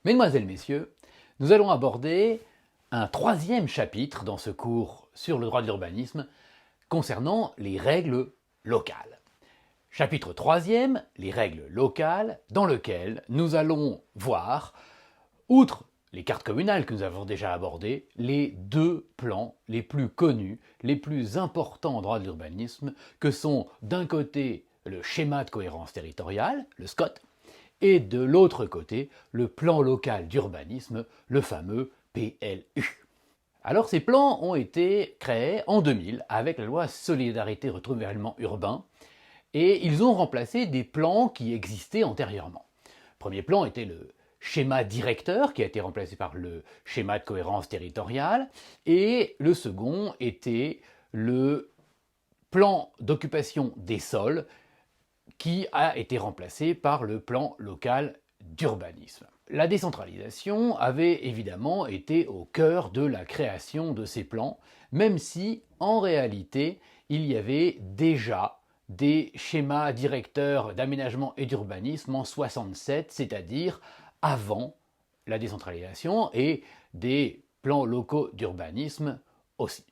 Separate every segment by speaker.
Speaker 1: Mesdemoiselles, Messieurs, nous allons aborder un troisième chapitre dans ce cours sur le droit de l'urbanisme concernant les règles locales. Chapitre troisième, les règles locales, dans lequel nous allons voir, outre les cartes communales que nous avons déjà abordées, les deux plans les plus connus, les plus importants en droit de l'urbanisme, que sont d'un côté le schéma de cohérence territoriale, le SCOT, et de l'autre côté, le plan local d'urbanisme, le fameux PLU. Alors ces plans ont été créés en 2000 avec la loi Solidarité Renouvellement Urbain et ils ont remplacé des plans qui existaient antérieurement. Le premier plan était le schéma directeur qui a été remplacé par le schéma de cohérence territoriale et le second était le plan d'occupation des sols qui a été remplacé par le plan local d'urbanisme. La décentralisation avait évidemment été au cœur de la création de ces plans, même si, en réalité, il y avait déjà des schémas directeurs d'aménagement et d'urbanisme en 67, c'est-à-dire avant la décentralisation, et des plans locaux d'urbanisme aussi.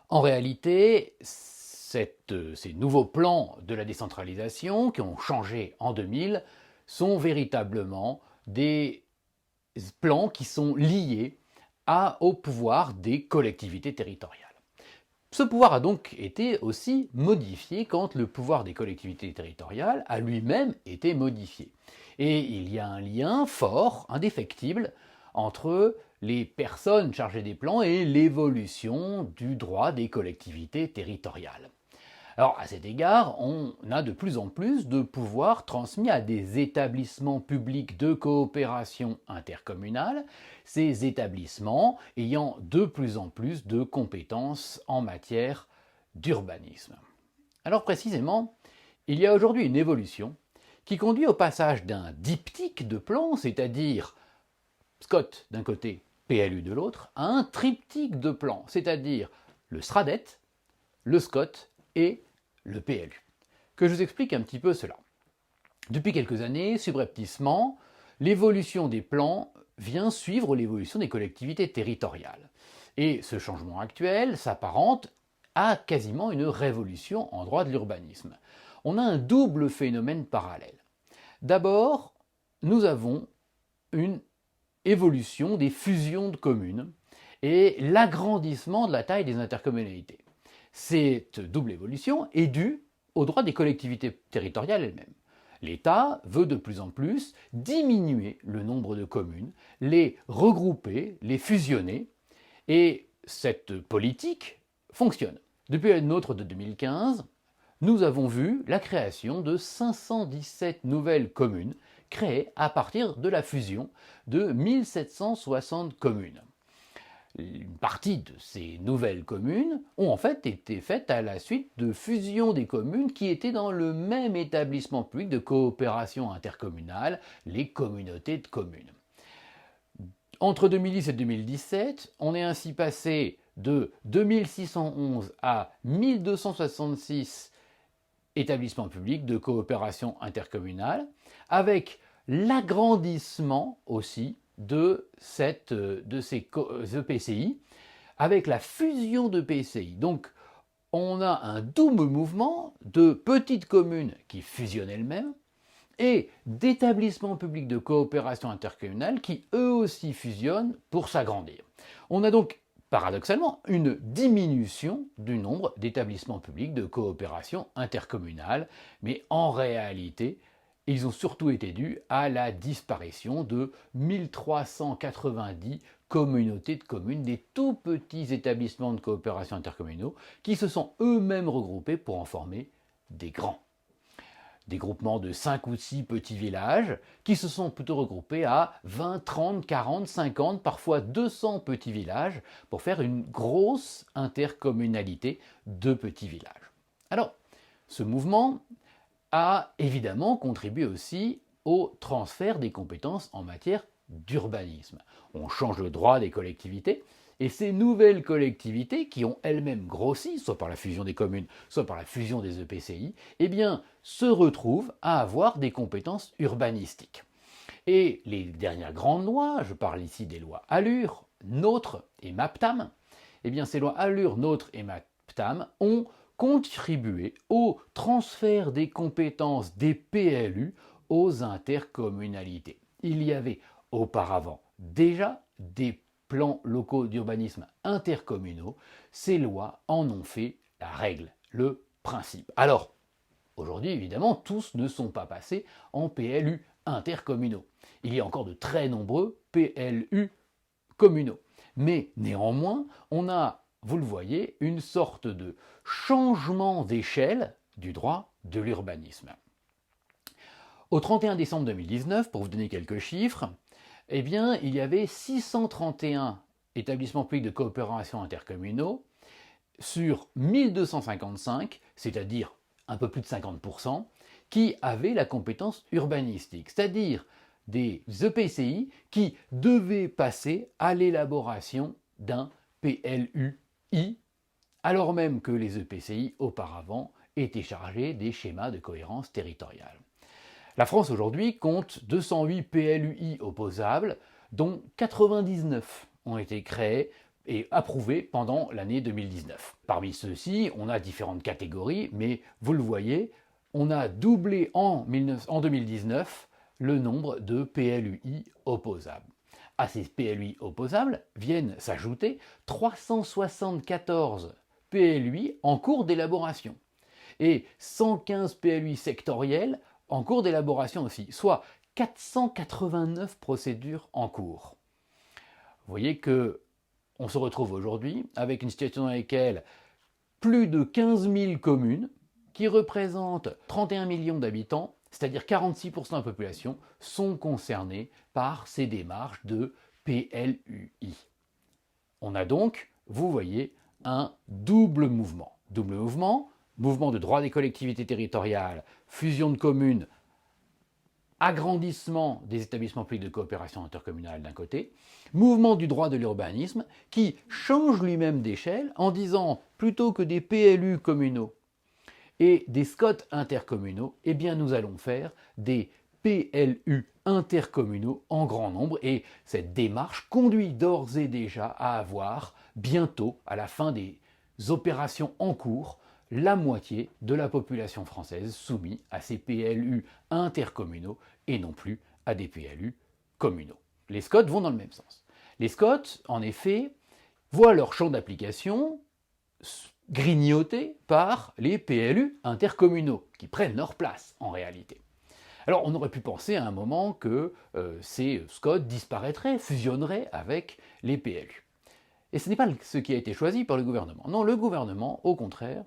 Speaker 1: En réalité, ces nouveaux plans de la décentralisation qui ont changé en 2000 sont véritablement des plans qui sont liés au pouvoir des collectivités territoriales. Ce pouvoir a donc été aussi modifié quand le pouvoir des collectivités territoriales a lui-même été modifié. Et il y a un lien fort, indéfectible, entre les personnes chargées des plans et l'évolution du droit des collectivités territoriales. Alors à cet égard, on a de plus en plus de pouvoirs transmis à des établissements publics de coopération intercommunale, ces établissements ayant de plus en plus de compétences en matière d'urbanisme. Alors précisément, il y a aujourd'hui une évolution qui conduit au passage d'un diptyque de plans, c'est-à-dire SCOT d'un côté, PLU de l'autre, à un triptyque de plans, c'est-à-dire le SRADET, le SCOT et le PLU. Que je vous explique un petit peu cela. Depuis quelques années, subrepticement, l'évolution des plans vient suivre l'évolution des collectivités territoriales. Et ce changement actuel s'apparente à quasiment une révolution en droit de l'urbanisme. On a un double phénomène parallèle. D'abord, nous avons une évolution des fusions de communes et l'agrandissement de la taille des intercommunalités. Cette double évolution est due au droit des collectivités territoriales elles-mêmes. L'État veut de plus en plus diminuer le nombre de communes, les regrouper, les fusionner, et cette politique fonctionne. Depuis la nôtre de 2015, nous avons vu la création de 517 nouvelles communes créées à partir de la fusion de 1760 communes. Une partie de ces nouvelles communes ont en fait été faites à la suite de fusions des communes qui étaient dans le même établissement public de coopération intercommunale, les communautés de communes. Entre 2010 et 2017, on est ainsi passé de 2611 à 1266 établissements publics de coopération intercommunale, avec l'agrandissement aussi de ces EPCI, avec la fusion de PCI. Donc on a un double mouvement de petites communes qui fusionnent elles-mêmes et d'établissements publics de coopération intercommunale qui eux aussi fusionnent pour s'agrandir. On a donc paradoxalement une diminution du nombre d'établissements publics de coopération intercommunale, mais en réalité, ils ont surtout été dus à la disparition de 1390 communautés de communes, des tout petits établissements de coopération intercommunaux qui se sont eux-mêmes regroupés pour en former des grands. Des groupements de 5 ou 6 petits villages qui se sont plutôt regroupés à 20, 30, 40, 50, parfois 200 petits villages pour faire une grosse intercommunalité de petits villages. Alors, ce mouvement a évidemment contribué aussi au transfert des compétences en matière d'urbanisme. On change le droit des collectivités et ces nouvelles collectivités qui ont elles-mêmes grossi, soit par la fusion des communes, soit par la fusion des EPCI, eh bien, se retrouvent à avoir des compétences urbanistiques. Et les dernières grandes lois, je parle ici des lois ALUR, NOTRe et MAPTAM, eh bien ces lois ALUR, NOTRe et MAPTAM ont contribué au transfert des compétences des PLU aux intercommunalités. Il y avait auparavant déjà des plans locaux d'urbanisme intercommunaux. Ces lois en ont fait la règle, le principe. Alors, aujourd'hui, évidemment, tous ne sont pas passés en PLU intercommunaux. Il y a encore de très nombreux PLU communaux. Mais néanmoins, on a, vous le voyez, une sorte de changement d'échelle du droit de l'urbanisme. Au 31 décembre 2019, pour vous donner quelques chiffres, eh bien, il y avait 631 établissements publics de coopération intercommunaux sur 1255, c'est-à-dire un peu plus de 50%, qui avaient la compétence urbanistique, c'est-à-dire des EPCI qui devaient passer à l'élaboration d'un PLUI, alors même que les EPCI auparavant étaient chargés des schémas de cohérence territoriale. La France aujourd'hui compte 208 PLUI opposables, dont 99 ont été créés et approuvés pendant l'année 2019. Parmi ceux-ci, on a différentes catégories, mais vous le voyez, on a doublé en 2019 le nombre de PLUI opposables. À ces PLUI opposables viennent s'ajouter 374 PLUI en cours d'élaboration et 115 PLUI sectoriels en cours d'élaboration aussi, soit 489 procédures en cours. Vous voyez que on se retrouve aujourd'hui avec une situation dans laquelle plus de 15 000 communes, qui représentent 31 millions d'habitants, c'est-à-dire 46% de la population, sont concernées par ces démarches de PLUI. On a donc, vous voyez, un double mouvement. Double mouvement, mouvement de droit des collectivités territoriales, fusion de communes, agrandissement des établissements publics de coopération intercommunale d'un côté, mouvement du droit de l'urbanisme qui change lui-même d'échelle en disant plutôt que des PLU communaux et des SCOT intercommunaux, eh bien nous allons faire des PLU intercommunaux en grand nombre et cette démarche conduit d'ores et déjà à avoir bientôt, à la fin des opérations en cours, la moitié de la population française soumise à ces PLU intercommunaux et non plus à des PLU communaux. Les SCOT vont dans le même sens. Les SCOT, en effet, voient leur champ d'application grignoté par les PLU intercommunaux, qui prennent leur place en réalité. Alors on aurait pu penser à un moment que ces SCOT disparaîtraient, fusionneraient avec les PLU. Et ce n'est pas ce qui a été choisi par le gouvernement. Non, le gouvernement, au contraire,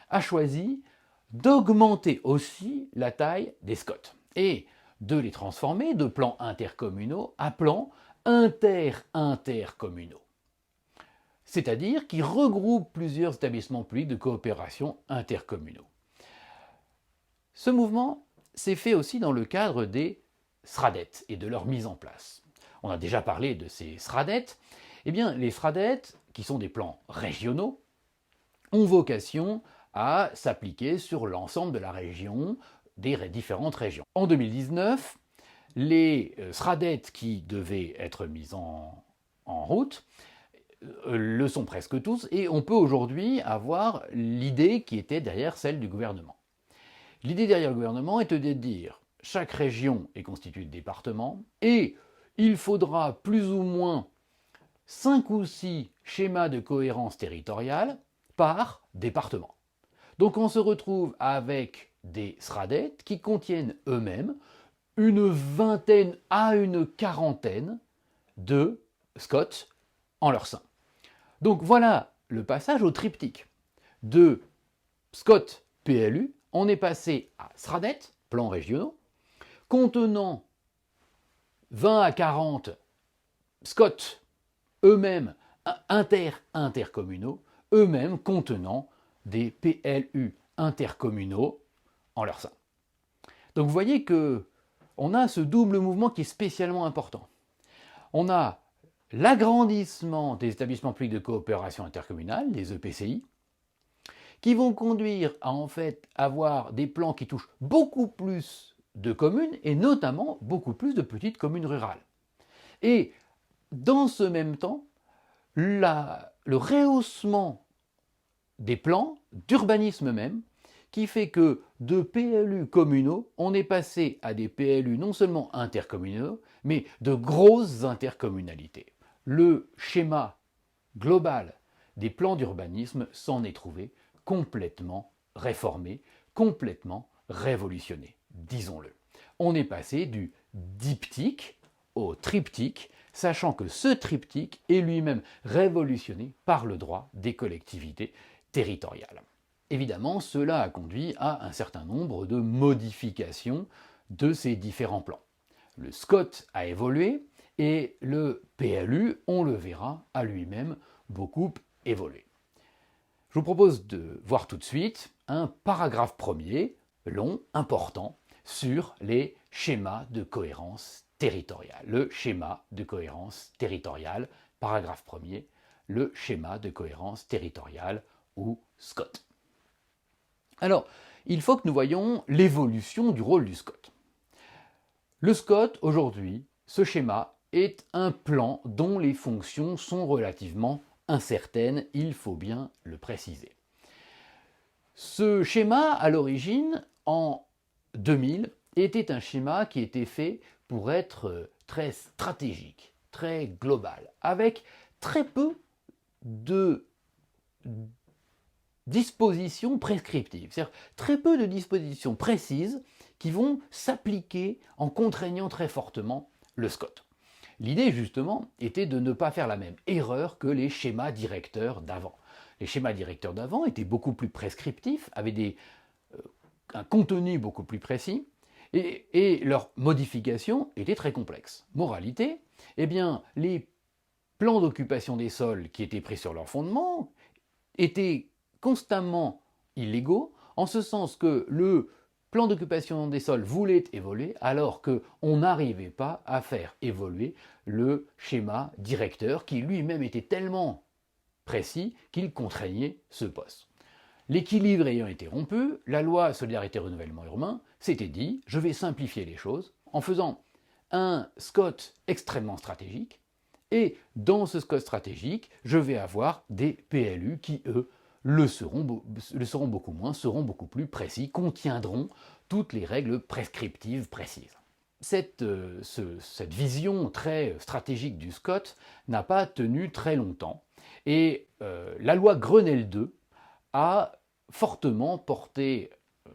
Speaker 1: a choisi d'augmenter aussi la taille des SCOT et de les transformer de plans intercommunaux à plans intercommunaux. C'est-à-dire qui regroupent plusieurs établissements publics de coopération intercommunaux. Ce mouvement s'est fait aussi dans le cadre des SRADET et de leur mise en place. On a déjà parlé de ces SRADET. Eh bien, les SRADET, qui sont des plans régionaux, ont vocation à s'appliquer sur l'ensemble de la région, des différentes régions. En 2019, les SRADET qui devaient être mis en route le sont presque tous, et on peut aujourd'hui avoir l'idée qui était derrière celle du gouvernement. L'idée derrière le gouvernement était de dire chaque région est constituée de départements, et il faudra plus ou moins 5 ou 6 schémas de cohérence territoriale par département. Donc on se retrouve avec des SRADET qui contiennent eux-mêmes une vingtaine à une quarantaine de SCOT en leur sein. Donc voilà le passage au triptyque. De SCOT PLU, on est passé à SRADET, plans régionaux, contenant 20 à 40 SCOT eux-mêmes intercommunaux, eux-mêmes contenant des PLU intercommunaux en leur sein. Donc vous voyez que on a ce double mouvement qui est spécialement important. On a l'agrandissement des établissements publics de coopération intercommunale, les EPCI, qui vont conduire à en fait avoir des plans qui touchent beaucoup plus de communes et notamment beaucoup plus de petites communes rurales. Et dans ce même temps, le rehaussement des plans d'urbanisme même, qui fait que de PLU communaux, on est passé à des PLU non seulement intercommunaux, mais de grosses intercommunalités. Le schéma global des plans d'urbanisme s'en est trouvé complètement réformé, complètement révolutionné, disons-le. On est passé du diptyque au triptyque, sachant que ce triptyque est lui-même révolutionné par le droit des collectivités territoriales. Évidemment, cela a conduit à un certain nombre de modifications de ces différents plans. Le SCOT a évolué et le PLU, on le verra, a lui-même beaucoup évolué. Je vous propose de voir tout de suite un paragraphe premier, long, important, sur les schémas de cohérence territoriale. Le schéma de cohérence territoriale, paragraphe premier, le schéma de cohérence territoriale ou SCOT. Alors, il faut que nous voyions l'évolution du rôle du SCOT. Le SCOT, aujourd'hui, ce schéma est un plan dont les fonctions sont relativement incertaines, il faut bien le préciser. Ce schéma, à l'origine, en 2000, était un schéma qui était fait pour être très stratégique, très global, avec très peu de dispositions prescriptives, c'est-à-dire très peu de dispositions précises qui vont s'appliquer en contraignant très fortement le SCOT. L'idée, justement, était de ne pas faire la même erreur que les schémas directeurs d'avant. Les schémas directeurs d'avant étaient beaucoup plus prescriptifs, avaient un contenu beaucoup plus précis, et leur modification était très complexe. Moralité, eh bien, les plans d'occupation des sols qui étaient pris sur leur fondement étaient constamment illégaux, en ce sens que le plan d'occupation des sols voulait évoluer alors qu'on n'arrivait pas à faire évoluer le schéma directeur qui lui-même était tellement précis qu'il contraignait ce poste. L'équilibre ayant été rompu, la loi Solidarité Renouvellement Urbain s'était dit « je vais simplifier les choses en faisant un SCOT extrêmement stratégique et dans ce SCOT stratégique, je vais avoir des PLU qui, eux, le seront beaucoup moins, seront beaucoup plus précis, contiendront toutes les règles prescriptives précises. Cette vision très stratégique du SCOT n'a pas tenu très longtemps et la loi Grenelle II a fortement porté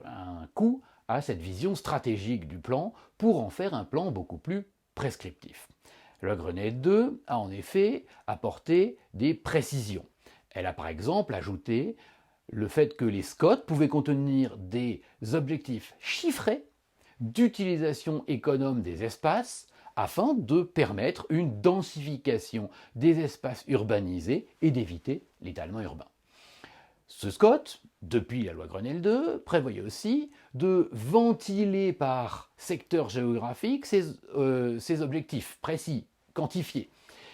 Speaker 1: un coup à cette vision stratégique du plan pour en faire un plan beaucoup plus prescriptif. La Grenelle II a en effet apporté des précisions. Elle a par exemple ajouté le fait que les SCOT pouvaient contenir des objectifs chiffrés d'utilisation économe des espaces afin de permettre une densification des espaces urbanisés et d'éviter l'étalement urbain. Ce SCOT, depuis la loi Grenelle II, prévoyait aussi de ventiler par secteur géographique ces objectifs précis, quantifiés,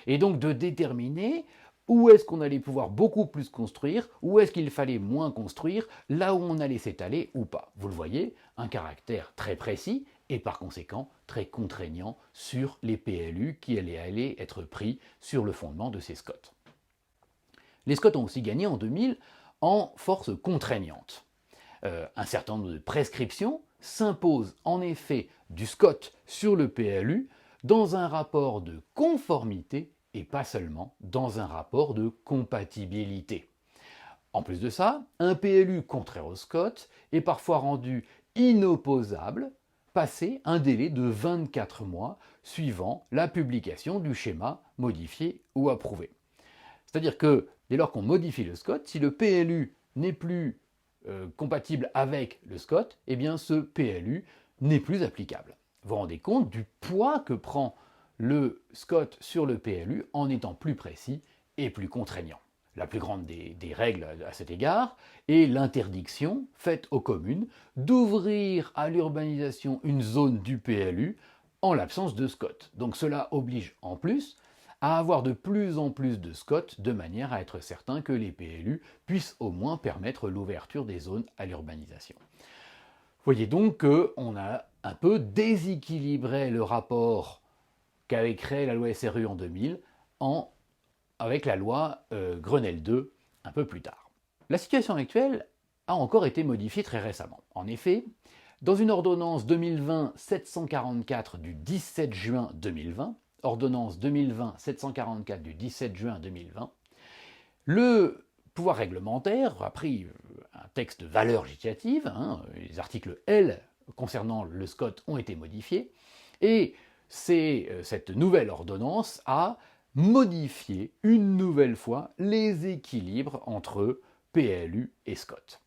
Speaker 1: et donc de déterminer où est-ce qu'on allait pouvoir beaucoup plus construire, où est-ce qu'il fallait moins construire, là où on allait s'étaler ou pas. Vous le voyez, un caractère très précis et par conséquent très contraignant sur les PLU qui allaient être pris sur le fondement de ces SCOT. Les SCOT ont aussi gagné en 2000 en force contraignante. Un certain nombre de prescriptions s'imposent en effet du SCOT sur le PLU dans un rapport de conformité et pas seulement dans un rapport de compatibilité. En plus de ça, un PLU contraire au SCOT est parfois rendu inopposable passé un délai de 24 mois suivant la publication du schéma modifié ou approuvé. C'est-à-dire que dès lors qu'on modifie le SCOT, si le PLU n'est plus compatible avec le SCOT, eh bien ce PLU n'est plus applicable. Vous vous rendez compte du poids que prend le SCOT sur le PLU en étant plus précis et plus contraignant. La plus grande des règles à cet égard est l'interdiction faite aux communes d'ouvrir à l'urbanisation une zone du PLU en l'absence de SCOT. Donc cela oblige en plus à avoir de plus en plus de SCOT de manière à être certain que les PLU puissent au moins permettre l'ouverture des zones à l'urbanisation. Voyez donc qu'on a un peu déséquilibré le rapport qu'avait créé la loi SRU en 2000 avec la loi Grenelle II un peu plus tard. La situation actuelle a encore été modifiée très récemment. En effet, dans une ordonnance 2020-744 du 17 juin 2020, ordonnance 2020-744 du 17 juin 2020, le pouvoir réglementaire a pris un texte de valeur législative, les articles L concernant le SCOT ont été modifiés, et cette nouvelle ordonnance a modifié une nouvelle fois les équilibres entre PLU et SCOT.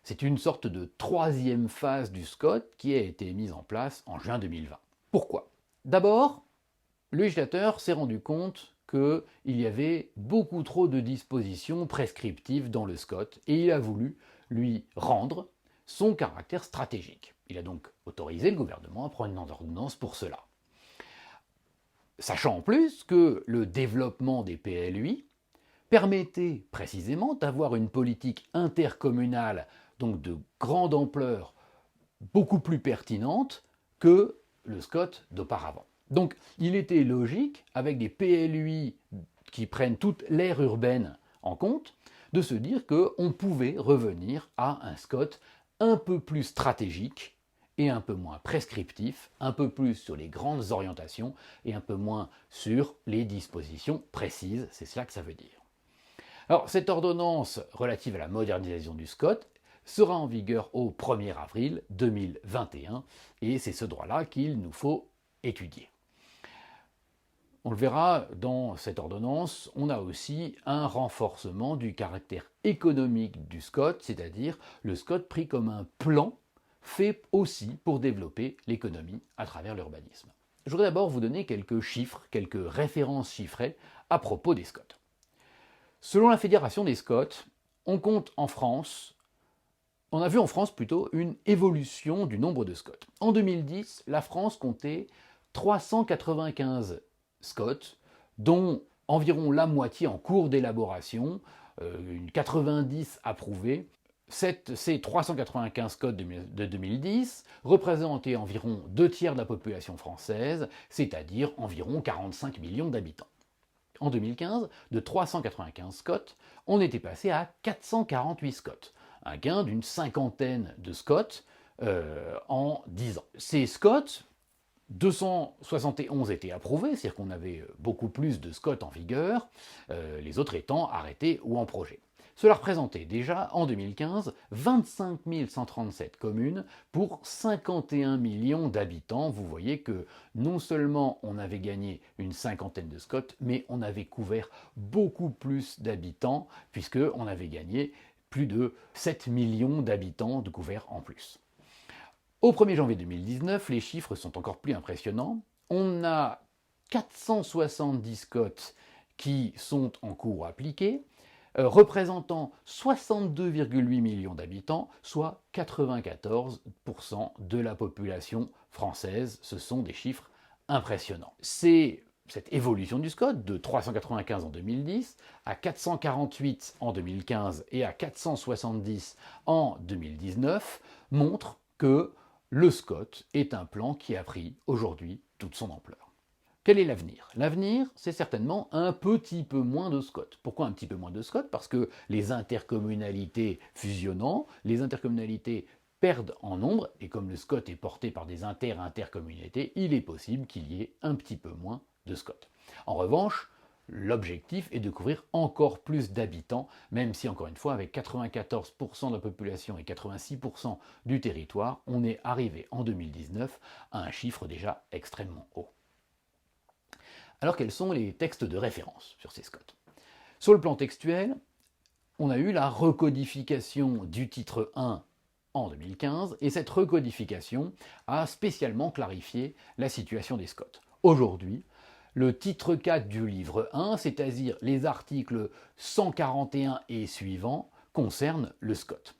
Speaker 1: C'est une sorte de troisième phase du SCOT qui a été mise en place en juin 2020. Pourquoi? D'abord, le législateur s'est rendu compte qu'il y avait beaucoup trop de dispositions prescriptives dans le SCOT et il a voulu lui rendre son caractère stratégique. Il a donc autorisé le gouvernement à prendre une ordonnance pour cela. Sachant en plus que le développement des PLUI permettait précisément d'avoir une politique intercommunale, donc de grande ampleur, beaucoup plus pertinente que le SCOT d'auparavant. Donc il était logique, avec des PLUI qui prennent toute l'aire urbaine en compte, de se dire qu'on pouvait revenir à un SCOT un peu plus stratégique et un peu moins prescriptif, un peu plus sur les grandes orientations et un peu moins sur les dispositions précises, c'est cela que ça veut dire. Alors cette ordonnance relative à la modernisation du SCOT sera en vigueur au 1er avril 2021 et c'est ce droit-là qu'il nous faut étudier. On le verra dans cette ordonnance, on a aussi un renforcement du caractère économique du SCOT, c'est-à-dire le SCOT pris comme un plan fait aussi pour développer l'économie à travers l'urbanisme. Je voudrais d'abord vous donner quelques chiffres, quelques références chiffrées à propos des SCOT. Selon la Fédération des SCOT, on a vu en France plutôt une évolution du nombre de SCOT. En 2010, la France comptait 395 SCOT, dont environ la moitié en cours d'élaboration, 90 approuvés. Ces 395 SCOT de 2010 représentaient environ 2 tiers de la population française, c'est-à-dire environ 45 millions d'habitants. En 2015, de 395 SCOT, on était passé à 448 SCOT, un gain d'une cinquantaine de SCOT en 10 ans. Ces SCOT, 271 étaient approuvés, c'est-à-dire qu'on avait beaucoup plus de SCOT en vigueur, les autres étant arrêtés ou en projet. Cela représentait déjà, en 2015, 25 137 communes pour 51 millions d'habitants. Vous voyez que non seulement on avait gagné une cinquantaine de SCOT, mais on avait couvert beaucoup plus d'habitants, puisqu'on avait gagné plus de 7 millions d'habitants de couverts en plus. Au 1er janvier 2019, les chiffres sont encore plus impressionnants. On a 470 SCOT qui sont en cours appliqués, représentant 62,8 millions d'habitants, soit 94% de la population française. Ce sont des chiffres impressionnants. C'est cette évolution du SCOT de 395 en 2010 à 448 en 2015 et à 470 en 2019 montre que le SCOT est un plan qui a pris aujourd'hui toute son ampleur. Quel est l'avenir? L'avenir, c'est certainement un petit peu moins de SCOT. Pourquoi un petit peu moins de SCOT? Parce que les intercommunalités fusionnant, les intercommunalités perdent en nombre, et comme le SCOT est porté par des intercommunalités, il est possible qu'il y ait un petit peu moins de SCOT. En revanche, l'objectif est de couvrir encore plus d'habitants, même si, encore une fois, avec 94% de la population et 86% du territoire, on est arrivé en 2019 à un chiffre déjà extrêmement haut. Alors quels sont les textes de référence sur ces SCOT? Sur le plan textuel, on a eu la recodification du titre 1 en 2015, et cette recodification a spécialement clarifié la situation des SCOT. Aujourd'hui, le titre 4 du livre 1, c'est-à-dire les articles 141 et suivants, concernent le SCOT.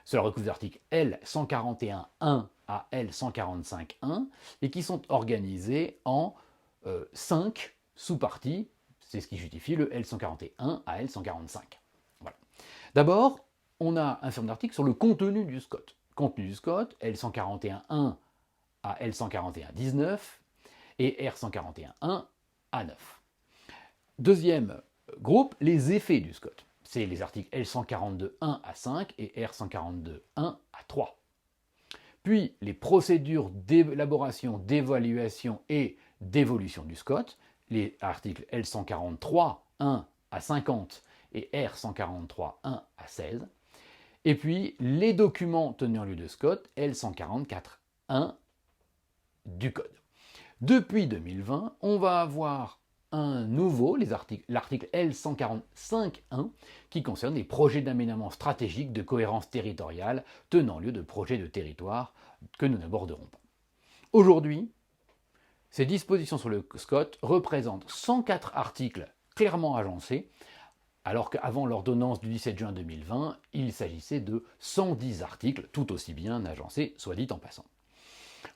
Speaker 1: Cela recouvre les articles L141.1 à L145.1 et qui sont organisés en 5 sous-parties, c'est ce qui justifie le L141 à L145. Voilà. D'abord, on a un certain article sur le contenu du SCOT. contenu du SCOT, L141.1 à L141.19 et R141.1 à 9. Deuxième groupe, les effets du SCOT. C'est les articles L142.1 à 5 et R142.1 à 3. Puis les procédures d'élaboration, d'évaluation et d'évolution du SCOT, les articles L143.1 à 50 et R143.1 à 16. Et puis les documents tenant lieu de SCOT, L144.1 du Code. Depuis 2020, on va avoir un nouveau, l'article L145.1, qui concerne les projets d'aménagement stratégique de cohérence territoriale tenant lieu de projets de territoire que nous n'aborderons pas. Aujourd'hui, ces dispositions sur le SCOT représentent 104 articles clairement agencés, alors qu'avant l'ordonnance du 17 juin 2020, il s'agissait de 110 articles, tout aussi bien agencés, soit dit en passant.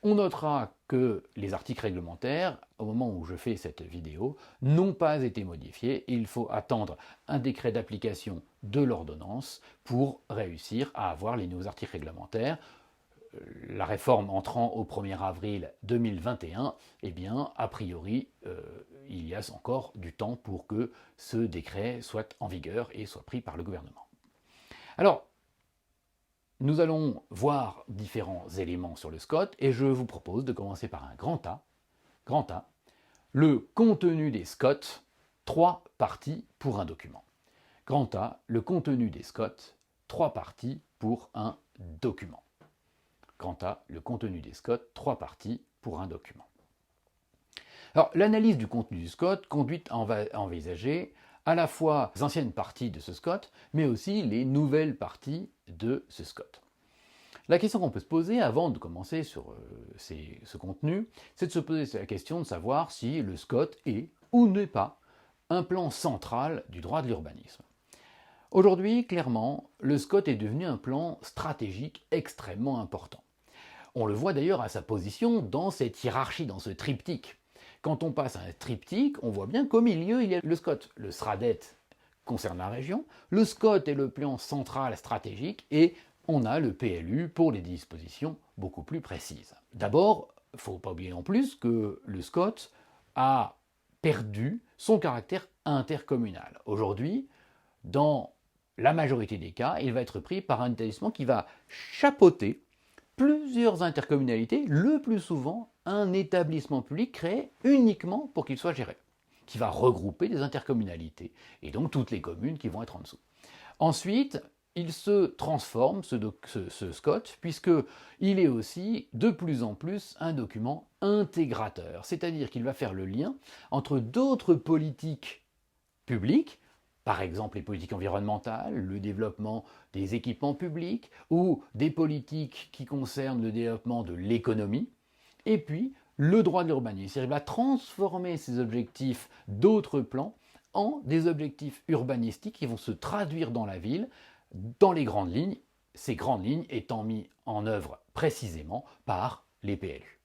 Speaker 1: On notera que les articles réglementaires, au moment où je fais cette vidéo, n'ont pas été modifiés. Il faut attendre un décret d'application de l'ordonnance pour réussir à avoir les nouveaux articles réglementaires. La réforme entrant au 1er avril 2021, eh bien, a priori, il y a encore du temps pour que ce décret soit en vigueur et soit pris par le gouvernement. Alors, nous allons voir différents éléments sur le SCOT et je vous propose de commencer par un grand A, le contenu des SCOT, 3 parties pour un document. Grand A, le contenu des SCOT, 3 parties pour un document. Grand A, le contenu des SCOT, 3 parties pour un document. Alors, l'analyse du contenu du SCOT conduit à envisager à la fois les anciennes parties de ce SCOT, mais aussi les nouvelles parties de ce SCOT. La question qu'on peut se poser avant de commencer sur ce contenu, c'est de se poser la question de savoir si le SCOT est ou n'est pas un plan central du droit de l'urbanisme. Aujourd'hui, clairement, le SCOT est devenu un plan stratégique extrêmement important. On le voit d'ailleurs à sa position dans cette hiérarchie, dans ce triptyque. Quand on passe à un triptyque, on voit bien qu'au milieu, il y a le SCOT. Le SRADET concerne la région, le SCOT est le plan central stratégique et on a le PLU pour les dispositions beaucoup plus précises. D'abord, il ne faut pas oublier non plus que le SCOT a perdu son caractère intercommunal. Aujourd'hui, dans la majorité des cas, il va être pris par un établissement qui va chapeauter plusieurs intercommunalités, le plus souvent un établissement public créé uniquement pour qu'il soit géré, qui va regrouper des intercommunalités, et donc toutes les communes qui vont être en dessous. Ensuite, il se transforme, ce SCOT, puisqu'il est aussi de plus en plus un document intégrateur, c'est-à-dire qu'il va faire le lien entre d'autres politiques publiques, par exemple les politiques environnementales, le développement des équipements publics, ou des politiques qui concernent le développement de l'économie, et puis le droit de l'urbanisme. Il va transformer ces objectifs d'autres plans en des objectifs urbanistiques qui vont se traduire dans la ville, dans les grandes lignes, ces grandes lignes étant mises en œuvre précisément par les PLU.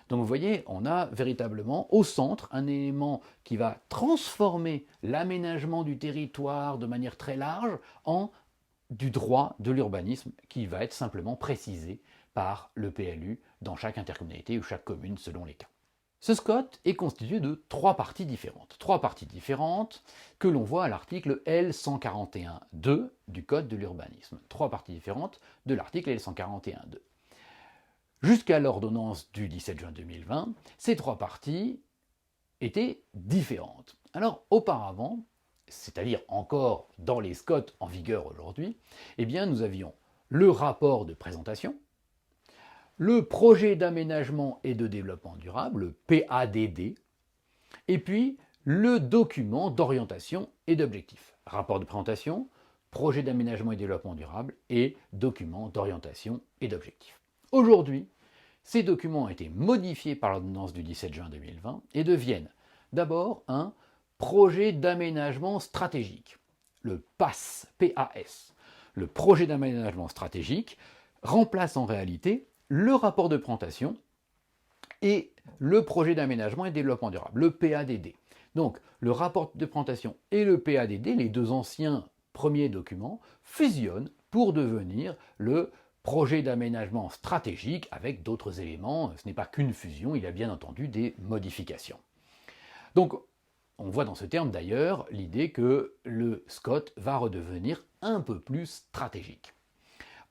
Speaker 1: Donc vous voyez, on a véritablement au centre un élément qui va transformer l'aménagement du territoire de manière très large en du droit de l'urbanisme qui va être simplement précisé par le PLU dans chaque intercommunalité ou chaque commune selon les cas. Ce SCOT est constitué de 3 parties différentes. 3 parties différentes que l'on voit à l'article L141.2 du Code de l'urbanisme. 3 parties différentes de l'article L141.2. Jusqu'à l'ordonnance du 17 juin 2020, ces 3 parties étaient différentes. Alors auparavant, c'est-à-dire encore dans les SCOT en vigueur aujourd'hui, eh bien nous avions le rapport de présentation, le projet d'aménagement et de développement durable, le PADD, et puis le document d'orientation et d'objectifs. Rapport de présentation, projet d'aménagement et développement durable et document d'orientation et d'objectifs. Aujourd'hui, ces documents ont été modifiés par l'ordonnance du 17 juin 2020 et deviennent d'abord un projet d'aménagement stratégique, le PAS, PAS. Le projet d'aménagement stratégique remplace en réalité le rapport de présentation et le projet d'aménagement et développement durable, le PADD. Donc le rapport de présentation et le PADD, les deux anciens premiers documents, fusionnent pour devenir le projet d'aménagement stratégique avec d'autres éléments. Ce n'est pas qu'une fusion, il y a bien entendu des modifications. Donc, on voit dans ce terme d'ailleurs l'idée que le SCOT va redevenir un peu plus stratégique.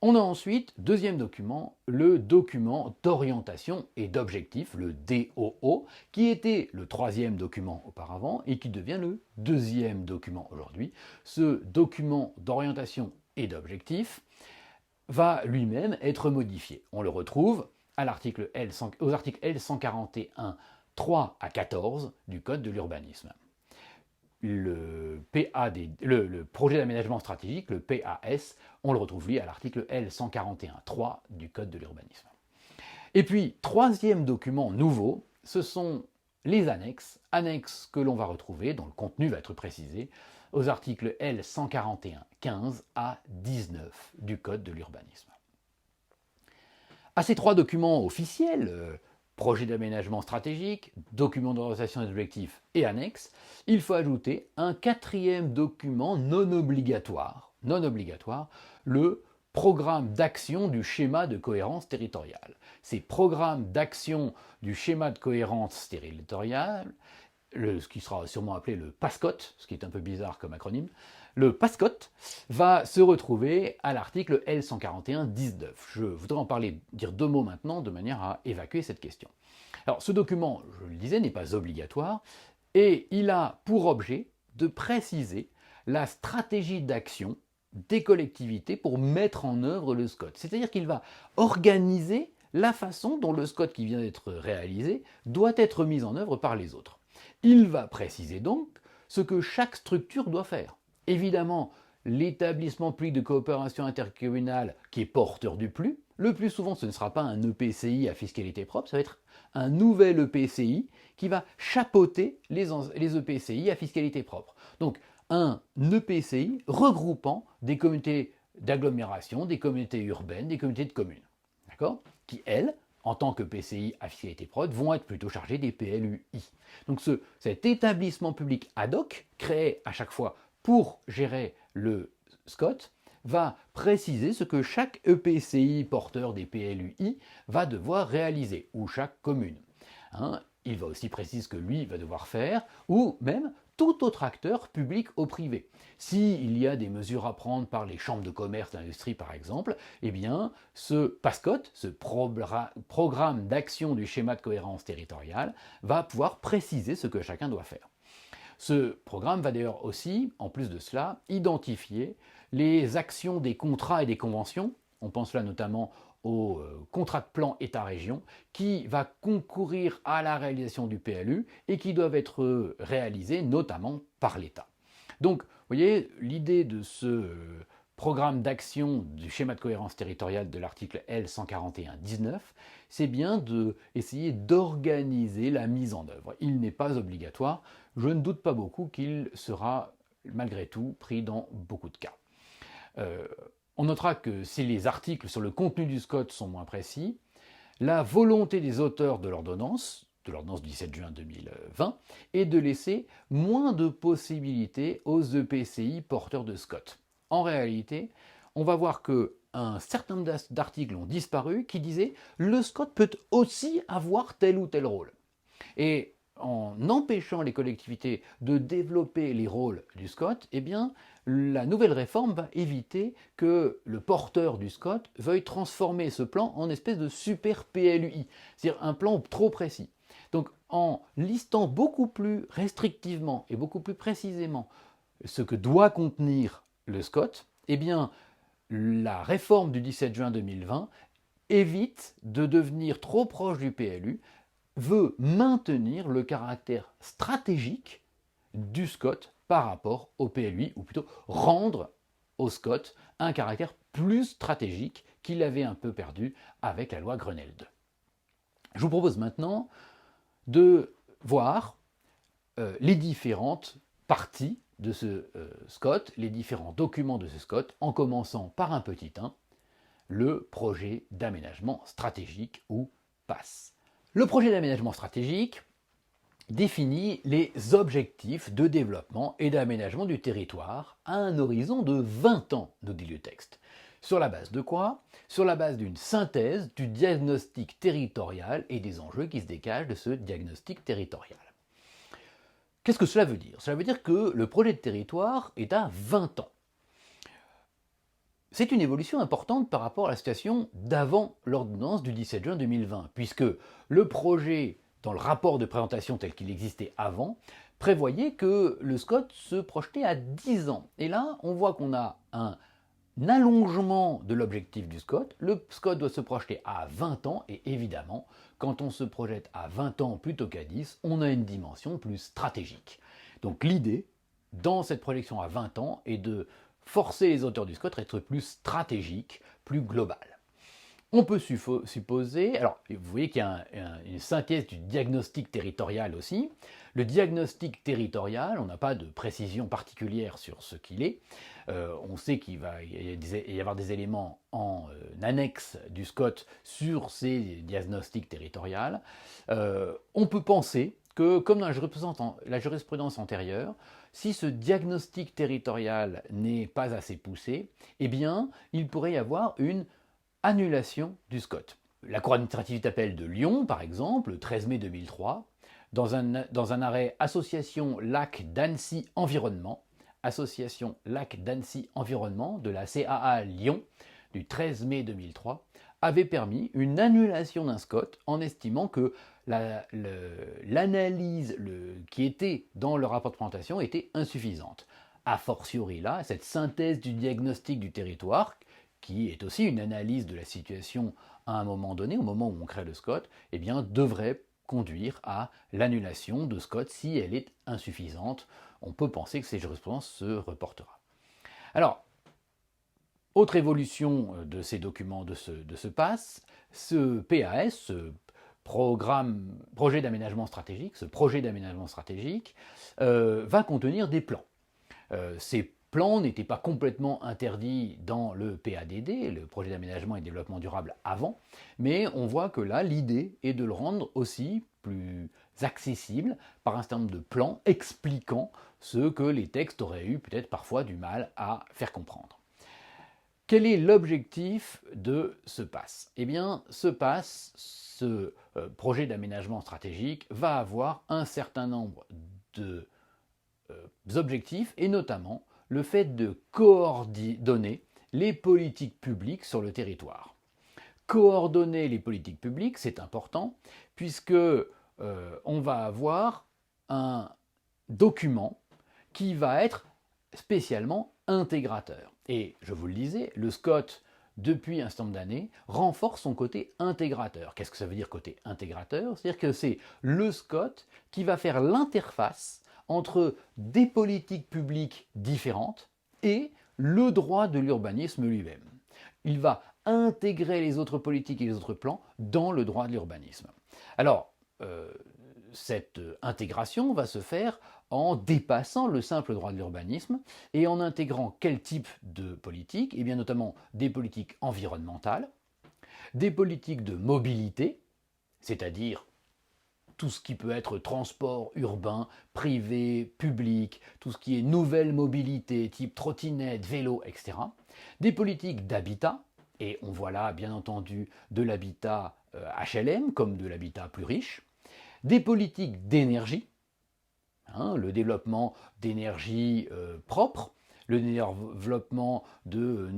Speaker 1: On a ensuite, deuxième document, le document d'orientation et d'objectifs, le DOO, qui était le troisième document auparavant et qui devient le deuxième document aujourd'hui. Ce document d'orientation et d'objectifs va lui-même être modifié. On le retrouve aux articles L141, 3 à 14 du Code de l'urbanisme. Le projet d'aménagement stratégique, le PAS, on le retrouve lui à l'article L141.3 du Code de l'urbanisme. Et puis, troisième document nouveau, ce sont les annexes que l'on va retrouver, dont le contenu va être précisé, aux articles L141.15 à 19 du Code de l'urbanisme. À ces trois documents officiels, projet d'aménagement stratégique, document d'orientation et d'objectifs et annexe, il faut ajouter un quatrième document non obligatoire, le programme d'action du schéma de cohérence territoriale. Ces programmes d'action du schéma de cohérence territoriale, ce qui sera sûrement appelé le PASCOT, ce qui est un peu bizarre comme acronyme, le PASCOT va se retrouver à l'article L141.19. Je voudrais dire deux mots maintenant de manière à évacuer cette question. Alors ce document, je le disais, n'est pas obligatoire et il a pour objet de préciser la stratégie d'action des collectivités pour mettre en œuvre le SCOT. C'est-à-dire qu'il va organiser la façon dont le SCOT qui vient d'être réalisé doit être mis en œuvre par les autres. Il va préciser donc ce que chaque structure doit faire. Évidemment, l'établissement public de coopération intercommunale qui est porteur du PLU, le plus souvent ce ne sera pas un EPCI à fiscalité propre, ça va être un nouvel EPCI qui va chapeauter les EPCI à fiscalité propre. Donc un EPCI regroupant des communautés d'agglomération, des communautés urbaines, des communautés de communes, d'accord, qui elles, en tant que PCI à fiscalité propre, vont être plutôt chargées des PLUI. Donc cet établissement public ad hoc, créé à chaque fois pour gérer le SCOT, va préciser ce que chaque EPCI porteur des PLUI va devoir réaliser, ou chaque commune. Il va aussi préciser ce que lui va devoir faire, ou même tout autre acteur, public ou privé. S'il y a des mesures à prendre par les chambres de commerce, d'industrie par exemple, eh bien ce PASCOT, ce programme d'action du schéma de cohérence territoriale, va pouvoir préciser ce que chacun doit faire. Ce programme va d'ailleurs aussi, en plus de cela, identifier les actions des contrats et des conventions, on pense là notamment au contrat de plan État-région, qui va concourir à la réalisation du PLU et qui doivent être réalisés notamment par l'État. Donc, vous voyez, l'idée de ce programme d'action du schéma de cohérence territoriale de l'article L141.19, c'est bien d'essayer d'organiser la mise en œuvre. Il n'est pas obligatoire, je ne doute pas beaucoup qu'il sera malgré tout pris dans beaucoup de cas. On notera que si les articles sur le contenu du SCOT sont moins précis, la volonté des auteurs de l'ordonnance du 17 juin 2020 est de laisser moins de possibilités aux EPCI porteurs de SCOT. En réalité, on va voir qu'un certain nombre d'articles ont disparu qui disaient « le SCOT peut aussi avoir tel ou tel rôle ». Et en empêchant les collectivités de développer les rôles du SCOT, eh bien, la nouvelle réforme va éviter que le porteur du SCOT veuille transformer ce plan en espèce de super PLUI, c'est-à-dire un plan trop précis. Donc en listant beaucoup plus restrictivement et beaucoup plus précisément ce que doit contenir le SCOT, eh bien, la réforme du 17 juin 2020 évite de devenir trop proche du PLU, veut maintenir le caractère stratégique du SCOT par rapport au PLUI, ou plutôt rendre au SCOT un caractère plus stratégique qu'il avait un peu perdu avec la loi Grenelle II. Je vous propose maintenant de voir les différentes parties de ce SCOT, les différents documents de ce SCOT, en commençant par un petit 1, le projet d'aménagement stratégique ou PAS. Le projet d'aménagement stratégique définit les objectifs de développement et d'aménagement du territoire à un horizon de 20 ans, nous dit le texte. Sur la base de quoi? Sur la base d'une synthèse du diagnostic territorial et des enjeux qui se dégagent de ce diagnostic territorial. Qu'est-ce que cela veut dire? Cela veut dire que le projet de territoire est à 20 ans. C'est une évolution importante par rapport à la situation d'avant l'ordonnance du 17 juin 2020, puisque le projet, dans le rapport de présentation tel qu'il existait avant, prévoyait que le SCOT se projetait à 10 ans. Et là, on voit qu'on a un allongement de l'objectif du SCOT. Le SCOT doit se projeter à 20 ans, et évidemment, quand on se projette à 20 ans plutôt qu'à 10, on a une dimension plus stratégique. Donc l'idée, dans cette projection à 20 ans, est de forcer les auteurs du SCOT à être plus stratégiques, plus globales. On peut supposer, alors vous voyez qu'il y a une synthèse du diagnostic territorial aussi. Le diagnostic territorial, on n'a pas de précision particulière sur ce qu'il est. On sait qu'il va y avoir des éléments en annexe du SCOT sur ces diagnostics territoriaux. On peut penser que, comme dans la jurisprudence antérieure, si ce diagnostic territorial n'est pas assez poussé, eh bien, il pourrait y avoir une annulation du SCOT. La Cour administrative d'appel de Lyon, par exemple, le 13 mai 2003, dans un arrêt Association Lac d'Annecy Environnement, Association Lac d'Annecy Environnement de la CAA Lyon, du 13 mai 2003, avait permis une annulation d'un SCOT en estimant que l'analyse qui était dans le rapport de présentation était insuffisante. A fortiori là, cette synthèse du diagnostic du territoire, qui est aussi une analyse de la situation à un moment donné, au moment où on crée le SCOT, eh bien, devrait conduire à l'annulation de SCOT si elle est insuffisante. On peut penser que cette jurisprudence se reportera. Alors, autre évolution de ces documents de ce PAS, ce PAS, ce projet d'aménagement stratégique, va contenir des plans. Ces plans n'étaient pas complètement interdits dans le PADD, le projet d'aménagement et développement durable avant, mais on voit que là, l'idée est de le rendre aussi plus accessible par un certain nombre de plans expliquant ce que les textes auraient eu peut-être parfois du mal à faire comprendre. Quel est l'objectif de ce PAS? Eh bien, ce PAS, ce projet d'aménagement stratégique, va avoir un certain nombre d'objectifs, et notamment le fait de coordonner les politiques publiques sur le territoire. Coordonner les politiques publiques, c'est important, puisque on va avoir un document qui va être spécialement intégrateur. Et je vous le disais, le SCOT, depuis un certain nombre d'années, renforce son côté intégrateur. Qu'est-ce que ça veut dire côté intégrateur? C'est-à-dire que c'est le SCOT qui va faire l'interface entre des politiques publiques différentes et le droit de l'urbanisme lui-même. Il va intégrer les autres politiques et les autres plans dans le droit de l'urbanisme. Alors, cette intégration va se faire en dépassant le simple droit de l'urbanisme et en intégrant quel type de politique? Eh bien notamment des politiques environnementales, des politiques de mobilité, c'est-à-dire tout ce qui peut être transport urbain, privé, public, tout ce qui est nouvelle mobilité, type trottinette, vélo, etc. Des politiques d'habitat, et on voit là bien entendu de l'habitat HLM comme de l'habitat plus riche, des politiques d'énergie, le développement d'énergie propre, le développement de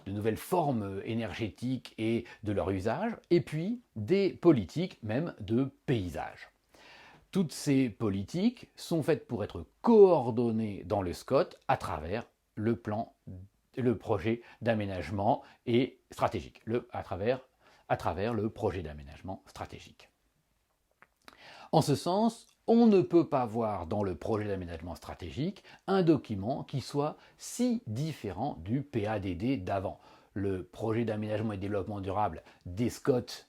Speaker 1: nouvelles formes énergétiques et de leur usage, et puis des politiques même de paysage. Toutes ces politiques sont faites pour être coordonnées dans le SCOT à travers le projet d'aménagement et stratégique, à travers le projet d'aménagement stratégique. En ce sens, on ne peut pas voir dans le projet d'aménagement stratégique un document qui soit si différent du PADD d'avant. Le projet d'aménagement et développement durable des SCOT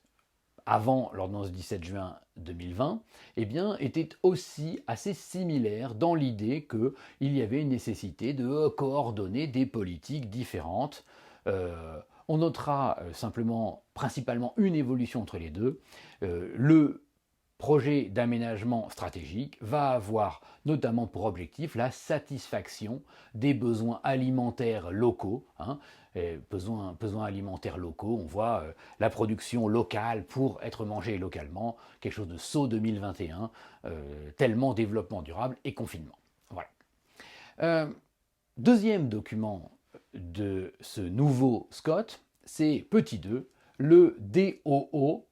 Speaker 1: avant l'ordonnance du 17 juin 2020, eh bien, était aussi assez similaire dans l'idée qu'il y avait une nécessité de coordonner des politiques différentes. On notera simplement, principalement, une évolution entre les deux. Le projet d'aménagement stratégique va avoir notamment pour objectif la satisfaction des besoins alimentaires locaux. Besoins alimentaires locaux, on voit la production locale pour être mangée localement, quelque chose de saut 2021, tellement développement durable et confinement. Voilà. Deuxième document de ce nouveau SCOT, c'est petit 2, le DOO,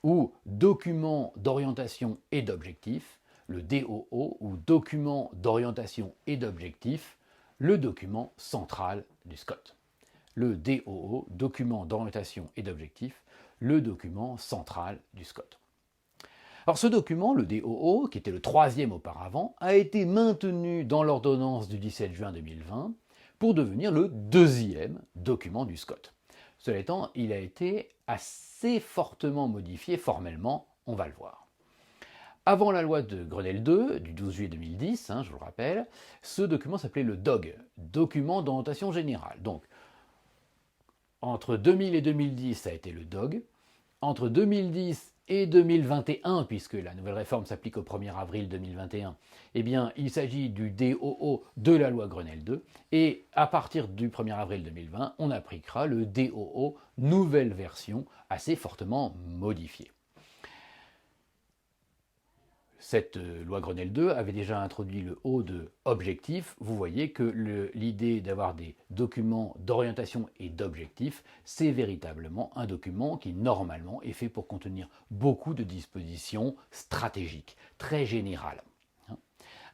Speaker 1: ou document d'orientation et d'objectifs, le DOO, ou document d'orientation et d'objectifs, le document central du SCOT. Le DOO, document d'orientation et d'objectifs, le document central du SCOT. Alors ce document, le DOO, qui était le troisième auparavant, a été maintenu dans l'ordonnance du 17 juin 2020 pour devenir le deuxième document du SCOT. Cela étant, il a été assez fortement modifié formellement, on va le voir. Avant la loi de Grenelle II, du 12 juillet 2010, je vous le rappelle, ce document s'appelait le DOG, document d'orientation générale. Donc, entre 2000 et 2010, ça a été le DOG. Entre 2010 et 2021, puisque la nouvelle réforme s'applique au 1er avril 2021, eh bien, il s'agit du DOO de la loi Grenelle II. Et à partir du 1er avril 2020, on appliquera le DOO, nouvelle version, assez fortement modifiée. Cette loi Grenelle II avait déjà introduit le O de objectif. Vous voyez que l'idée d'avoir des documents d'orientation et d'objectifs, c'est véritablement un document qui normalement est fait pour contenir beaucoup de dispositions stratégiques, très générales.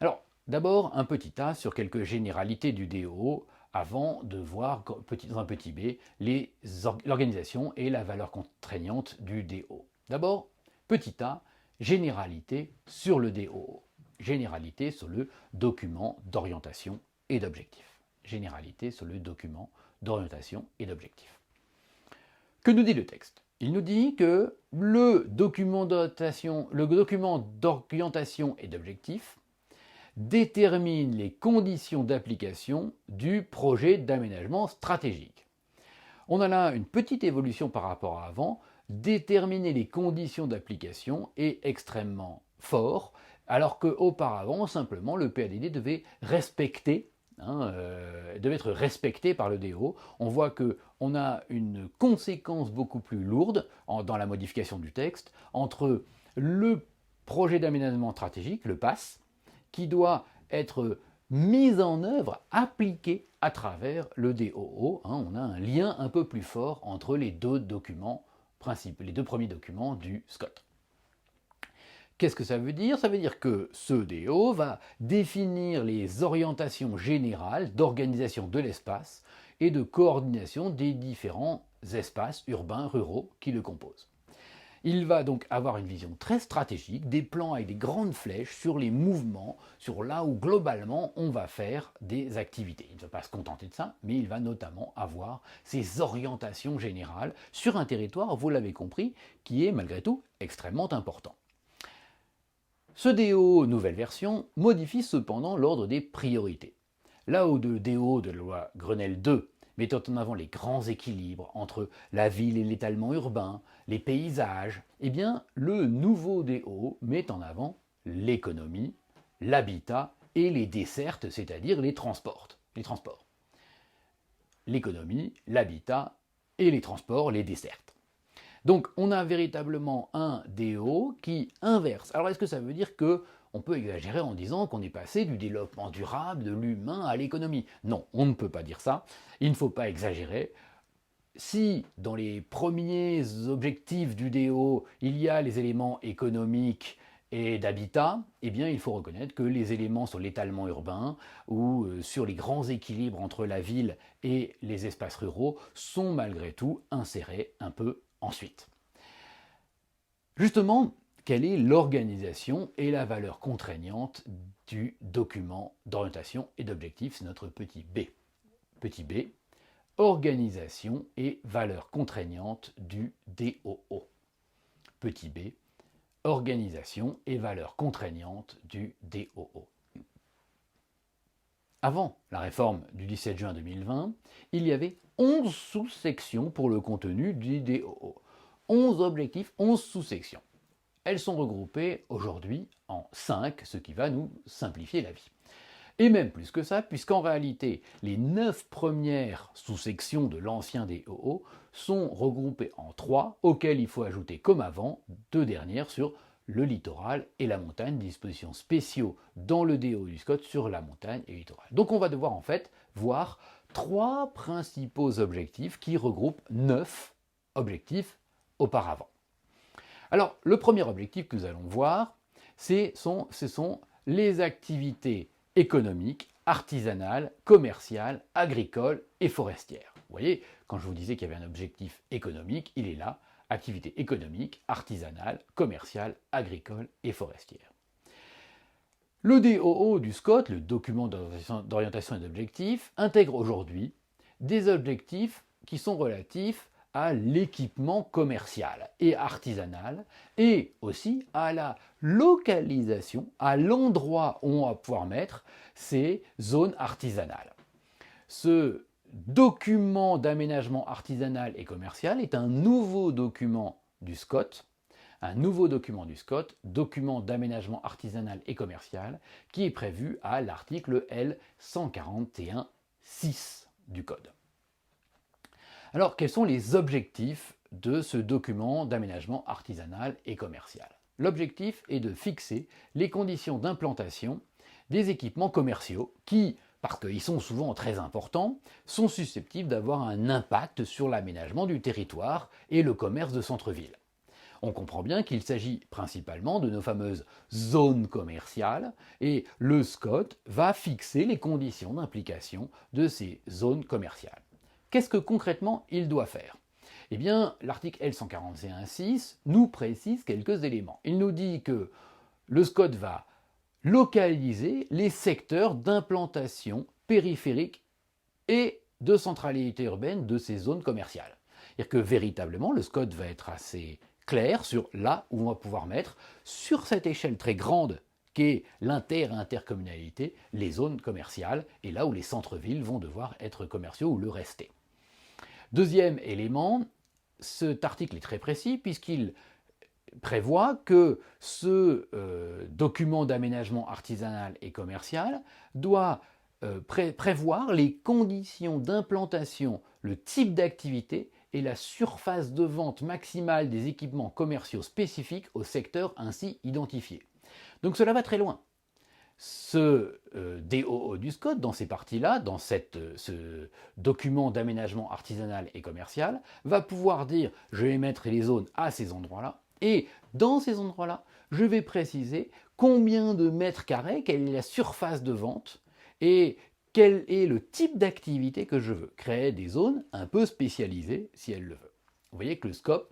Speaker 1: Alors, d'abord, un petit A sur quelques généralités du DO avant de voir dans un petit b l'organisation et la valeur contraignante du DO. D'abord, petit a, généralité sur le DOO. Généralité sur le document d'orientation et d'objectifs. Généralité sur le document d'orientation et d'objectifs. Que nous dit le texte? Il nous dit que le document d'orientation et d'objectifs détermine les conditions d'application du projet d'aménagement stratégique. On a là une petite évolution par rapport à avant. Déterminer les conditions d'application est extrêmement fort, alors qu'auparavant, simplement, le PADD devait être respecté par le DO. On voit qu'on a une conséquence beaucoup plus lourde dans la modification du texte entre le projet d'aménagement stratégique, le PAS, qui doit être mis en œuvre, appliqué à travers le DOO. On a un lien un peu plus fort entre les deux documents principaux, les deux premiers documents du SCOT. Qu'est-ce que ça veut dire? Ça veut dire que ce DO va définir les orientations générales d'organisation de l'espace et de coordination des différents espaces urbains, ruraux qui le composent. Il va donc avoir une vision très stratégique, des plans avec des grandes flèches sur les mouvements, sur là où globalement on va faire des activités. Il ne va pas se contenter de ça, mais il va notamment avoir ces orientations générales sur un territoire, vous l'avez compris, qui est malgré tout extrêmement important. Ce DO nouvelle version modifie cependant l'ordre des priorités. Là où le DO de la loi Grenelle II mettant en avant les grands équilibres entre la ville et l'étalement urbain, les paysages, eh bien, le nouveau DO met en avant l'économie, l'habitat et les dessertes, c'est-à-dire les transports. L'économie, l'habitat et les transports, les dessertes. Donc, on a véritablement un DO qui inverse. Alors, est-ce que ça veut dire que on peut exagérer en disant qu'on est passé du développement durable, de l'humain à l'économie? Non, on ne peut pas dire ça. Il ne faut pas exagérer. Si dans les premiers objectifs du DO, il y a les éléments économiques et d'habitat, eh bien il faut reconnaître que les éléments sur l'étalement urbain ou sur les grands équilibres entre la ville et les espaces ruraux sont malgré tout insérés un peu ensuite. Justement, quelle est l'organisation et la valeur contraignante du document d'orientation et d'objectifs? C'est notre petit b. Petit b, organisation et valeur contraignante du DOO. Petit b, organisation et valeur contraignante du DOO. Avant la réforme du 17 juin 2020, il y avait 11 sous-sections pour le contenu du DOO. 11 objectifs, 11 sous-sections. elles sont regroupées aujourd'hui en 5, ce qui va nous simplifier la vie. Et même plus que ça, puisqu'en réalité, les 9 premières sous-sections de l'ancien DOO sont regroupées en 3, auxquelles il faut ajouter, comme avant, 2 dernières sur le littoral et la montagne, dispositions spéciaux dans le DO du SCOT sur la montagne et le littoral. Donc on va devoir en fait voir 3 principaux objectifs qui regroupent 9 objectifs auparavant. Alors le premier objectif que nous allons voir, ce sont les activités économiques, artisanales, commerciales, agricoles et forestières. Vous voyez, quand je vous disais qu'il y avait un objectif économique, il est là, activité économique, artisanale, commerciale, agricole et forestière. Le DOO du SCOT, le document d'orientation et d'objectifs, intègre aujourd'hui des objectifs qui sont relatifs à l'équipement commercial et artisanal et aussi à la localisation, à l'endroit où on va pouvoir mettre ces zones artisanales. Ce document d'aménagement artisanal et commercial est un nouveau document du SCOT, document d'aménagement artisanal et commercial, qui est prévu à l'article L141.6 du Code. Alors, quels sont les objectifs de ce document d'aménagement artisanal et commercial? L'objectif est de fixer les conditions d'implantation des équipements commerciaux qui, parce qu'ils sont souvent très importants, sont susceptibles d'avoir un impact sur l'aménagement du territoire et le commerce de centre-ville. On comprend bien qu'il s'agit principalement de nos fameuses zones commerciales et le SCOT va fixer les conditions d'implication de ces zones commerciales. Qu'est-ce que concrètement il doit faire? Eh bien, l'article L141.6 nous précise quelques éléments. Il nous dit que le SCOT va localiser les secteurs d'implantation périphérique et de centralité urbaine de ces zones commerciales. C'est-à-dire que véritablement, le SCOT va être assez clair sur là où on va pouvoir mettre, sur cette échelle très grande qu'est l'intercommunalité, les zones commerciales, et là où les centres-villes vont devoir être commerciaux ou le rester. Deuxième élément, cet article est très précis puisqu'il prévoit que ce document d'aménagement artisanal et commercial doit prévoir les conditions d'implantation, le type d'activité et la surface de vente maximale des équipements commerciaux spécifiques au secteur ainsi identifié. Donc cela va très loin. Ce DOO du SCOT, dans ces parties-là, dans ce document d'aménagement artisanal et commercial, va pouvoir dire « je vais mettre les zones à ces endroits-là » et dans ces endroits-là, je vais préciser combien de mètres carrés, quelle est la surface de vente et quel est le type d'activité que je veux. Créer des zones un peu spécialisées si elle le veut. Vous voyez que le SCOT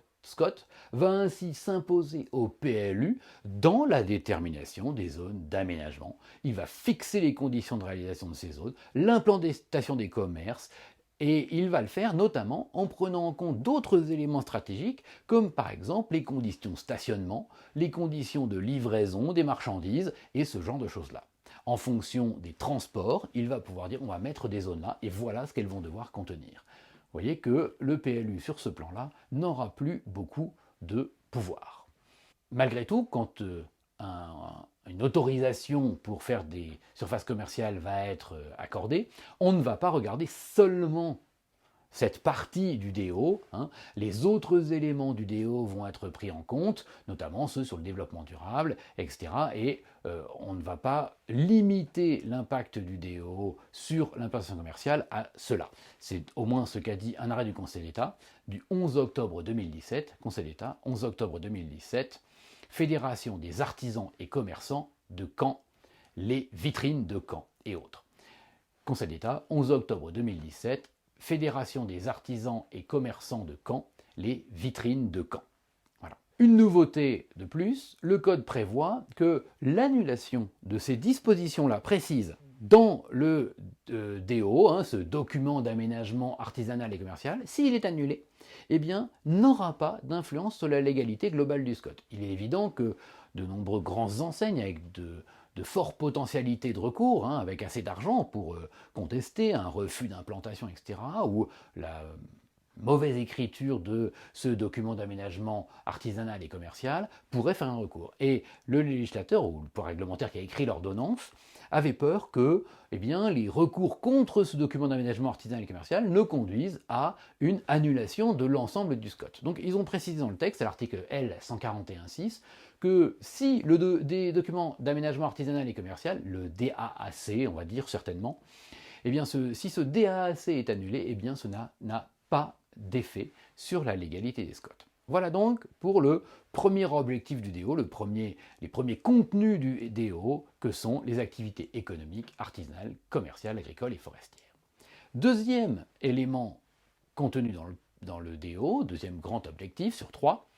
Speaker 1: va ainsi s'imposer au PLU dans la détermination des zones d'aménagement. Il va fixer les conditions de réalisation de ces zones, l'implantation des commerces, et il va le faire notamment en prenant en compte d'autres éléments stratégiques, comme par exemple les conditions de stationnement, les conditions de livraison des marchandises, et ce genre de choses-là. En fonction des transports, il va pouvoir dire on va mettre des zones là, et voilà ce qu'elles vont devoir contenir. Vous voyez que le PLU sur ce plan-là n'aura plus beaucoup de pouvoir. Malgré tout, quand une autorisation pour faire des surfaces commerciales va être accordée, on ne va pas regarder seulement cette partie du DO, les autres éléments du DO vont être pris en compte, notamment ceux sur le développement durable, etc. Et on ne va pas limiter l'impact du DO sur l'implantation commerciale à cela. C'est au moins ce qu'a dit un arrêt du Conseil d'État du 11 octobre 2017, Conseil d'État, 11 octobre 2017, Fédération des artisans et commerçants de Caen, les vitrines de Caen et autres. Conseil d'État, 11 octobre 2017, Fédération des artisans et commerçants de Caen, les vitrines de Caen. Voilà. Une nouveauté de plus, le Code prévoit que l'annulation de ces dispositions-là précises dans le DO, ce document d'aménagement artisanal et commercial, s'il est annulé, eh bien, n'aura pas d'influence sur la légalité globale du SCOT. Il est évident que de nombreux grandes enseignes avec de fortes potentialités de recours, avec assez d'argent pour contester un refus d'implantation, etc., ou mauvaise écriture de ce document d'aménagement artisanal et commercial pourrait faire un recours. Et le législateur ou le pouvoir réglementaire qui a écrit l'ordonnance avait peur que les recours contre ce document d'aménagement artisanal et commercial ne conduisent à une annulation de l'ensemble du SCOT. Donc ils ont précisé dans le texte, à l'article L 141.6, que si des documents d'aménagement artisanal et commercial, le DAAC, on va dire certainement, si ce DAAC est annulé, cela n'a pas d'effet sur la légalité des SCOT. Voilà donc pour le premier objectif du DO, les premiers contenus du DO, que sont les activités économiques, artisanales, commerciales, agricoles et forestières. Deuxième élément contenu dans le DO, deuxième grand objectif sur 3,